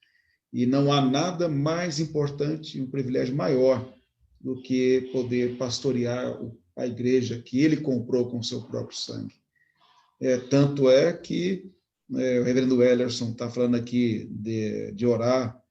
E não há nada mais importante, um privilégio maior do que poder pastorear a igreja que ele comprou com seu próprio sangue. Tanto é que o reverendo Ellerson está falando aqui de orar,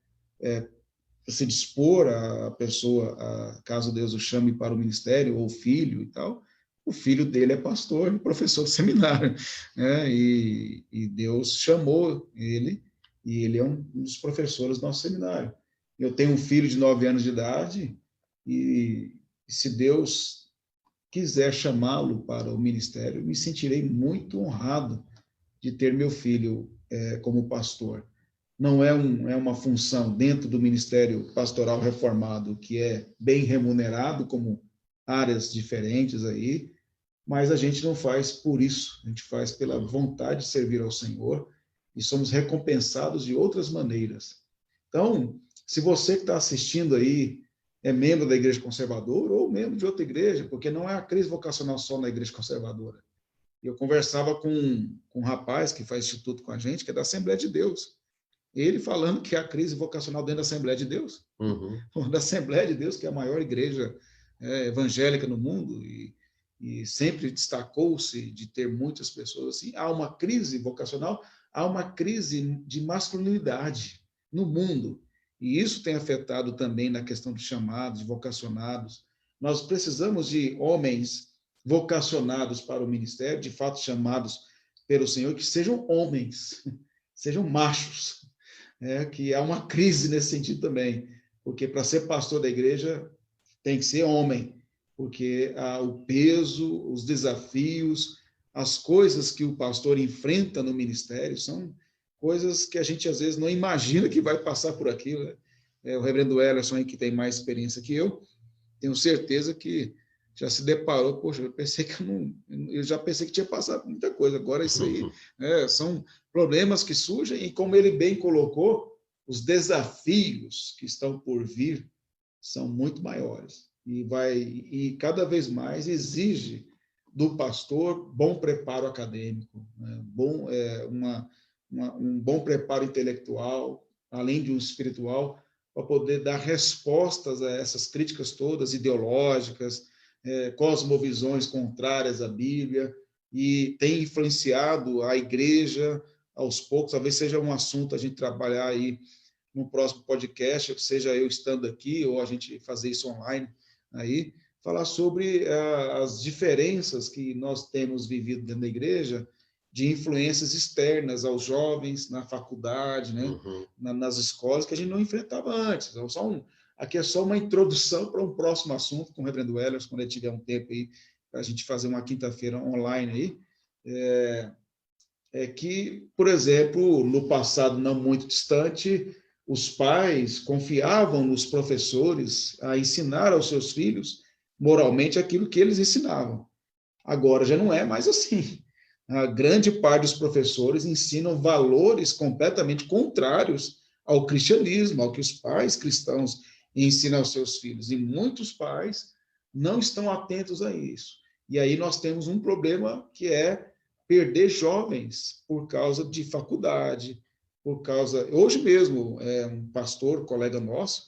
se dispor a pessoa, caso Deus o chame para o ministério, ou o filho e tal. O filho dele é pastor e professor de seminário, né? E Deus chamou ele, e ele é um dos professores do nosso seminário. Eu tenho um filho de 9 anos de idade, e se Deus quiser chamá-lo para o ministério, me sentirei muito honrado de ter meu filho como pastor. Não é uma função dentro do Ministério Pastoral Reformado que é bem remunerado, como áreas diferentes aí, mas a gente não faz por isso, a gente faz pela vontade de servir ao Senhor e somos recompensados de outras maneiras. Então, se você que está assistindo aí é membro da Igreja Conservadora ou membro de outra igreja, porque não é a crise vocacional só na Igreja Conservadora. Eu conversava com um rapaz que faz instituto com a gente, que é da Assembleia de Deus. Ele falando que a crise vocacional dentro da Assembleia de Deus, da Assembleia de Deus, que é a maior igreja evangélica no mundo, e sempre destacou-se de ter muitas pessoas assim. Há uma crise vocacional, há uma crise de masculinidade no mundo, e isso tem afetado também na questão dos chamados, de vocacionados. Nós precisamos de homens vocacionados para o ministério, de fato chamados pelo Senhor, que sejam homens, sejam machos, que há uma crise nesse sentido também, porque para ser pastor da igreja tem que ser homem, porque o peso, os desafios, as coisas que o pastor enfrenta no ministério são coisas que a gente às vezes não imagina que vai passar por aquilo. O reverendo Ellerson, aí, que tem mais experiência que eu, tenho certeza que já se deparou, poxa, eu já pensei que tinha passado muita coisa, agora isso aí são problemas que surgem, e como ele bem colocou, os desafios que estão por vir são muito maiores, e cada vez mais exige do pastor bom preparo acadêmico, né? Um bom preparo intelectual, além de um espiritual, para poder dar respostas a essas críticas todas ideológicas, cosmovisões contrárias à Bíblia, e tem influenciado a igreja aos poucos. Talvez seja um assunto a gente trabalhar aí no próximo podcast, seja eu estando aqui ou a gente fazer isso online aí, falar sobre as diferenças que nós temos vivido dentro da igreja, de influências externas aos jovens na faculdade, né? Nas escolas, que a gente não enfrentava antes. Então, aqui é só uma introdução para um próximo assunto com o reverendo Ellerson, quando ele tiver um tempo aí, para a gente fazer uma quinta-feira online aí. Que, por exemplo, no passado não muito distante, os pais confiavam nos professores a ensinar aos seus filhos moralmente aquilo que eles ensinavam. Agora já não é mais assim. A grande parte dos professores ensinam valores completamente contrários ao cristianismo, ao que os pais cristãos ensinam aos seus filhos. E muitos pais não estão atentos a isso. E aí nós temos um problema, que é perder jovens por causa de faculdade, por causa... Hoje mesmo, um pastor, colega nosso,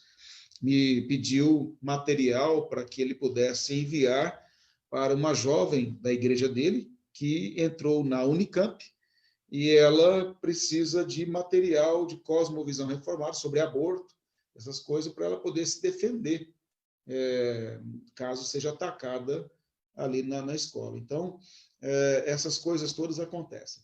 me pediu material para que ele pudesse enviar para uma jovem da igreja dele, que entrou na Unicamp, e ela precisa de material de cosmovisão reformada sobre aborto, essas coisas, para ela poder se defender, caso seja atacada ali na escola. Então, essas coisas todas acontecem.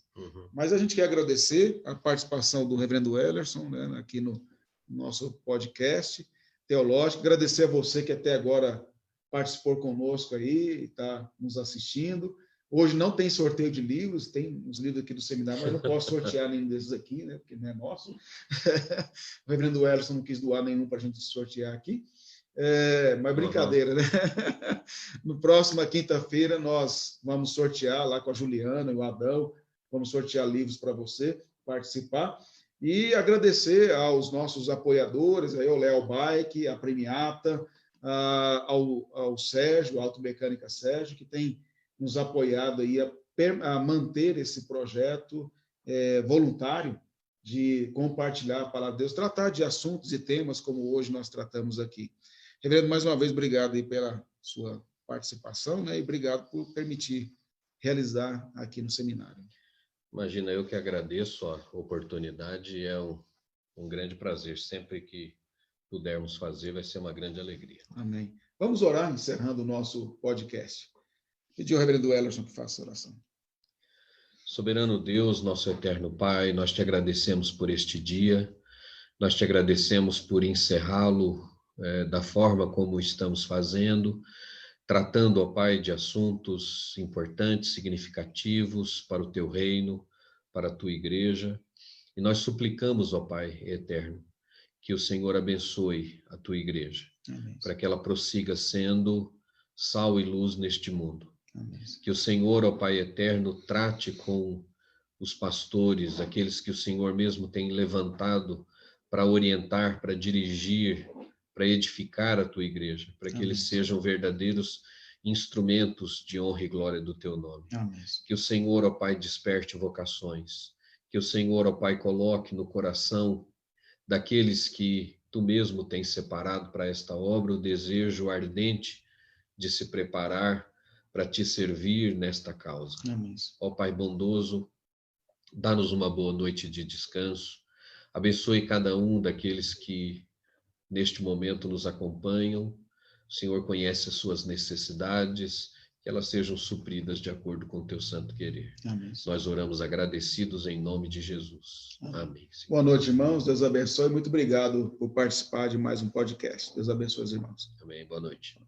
Mas a gente quer agradecer a participação do reverendo Ellerson, né, aqui no nosso podcast teológico, agradecer a você que até agora participou conosco aí, está nos assistindo, Hoje não tem sorteio de livros, tem uns livros aqui do seminário, mas não posso sortear nenhum desses aqui, né? Porque não é nosso. O reverendo Wellerson não quis doar nenhum para a gente sortear aqui. Mas brincadeira, né? No próxima quinta-feira nós vamos sortear lá com a Juliana e o Adão, vamos sortear livros para você participar e agradecer aos nossos apoiadores, aí ao Léo Bike, a Premiata, ao Sérgio, a Automecânica Sérgio, que tem nos apoiado aí a manter esse projeto voluntário de compartilhar a palavra de Deus, tratar de assuntos e temas como hoje nós tratamos aqui. Reverendo, mais uma vez, obrigado aí pela sua participação, né? E obrigado por permitir realizar aqui no seminário. Imagina, eu que agradeço a oportunidade, é um grande prazer. Sempre que pudermos fazer, vai ser uma grande alegria. Amém. Vamos orar, encerrando o nosso podcast. Pedir ao reverendo Wellerson que faça a oração. Soberano Deus, nosso eterno Pai, nós te agradecemos por este dia, nós te agradecemos por encerrá-lo da forma como estamos fazendo, tratando, ó Pai, de assuntos importantes, significativos para o teu reino, para a tua igreja. E nós suplicamos, ó Pai eterno, que o Senhor abençoe a tua igreja, amém, para que ela prossiga sendo sal e luz neste mundo. Amém. Que o Senhor, ó Pai eterno, trate com os pastores, aqueles que o Senhor mesmo tem levantado para orientar, para dirigir, para edificar a tua igreja, para que eles sejam verdadeiros instrumentos de honra e glória do teu nome. Amém. Que o Senhor, ó Pai, desperte vocações, que o Senhor, ó Pai, coloque no coração daqueles que tu mesmo tens separado para esta obra o desejo ardente de se preparar para te servir nesta causa. Amém. Ó Pai bondoso, dá-nos uma boa noite de descanso, abençoe cada um daqueles que neste momento nos acompanham. O Senhor conhece as suas necessidades, que elas sejam supridas de acordo com o teu santo querer. Amém. Nós oramos agradecidos em nome de Jesus. Amém. Boa noite, irmãos. Deus abençoe. Muito obrigado por participar de mais um podcast. Deus abençoe os irmãos. Amém. Boa noite.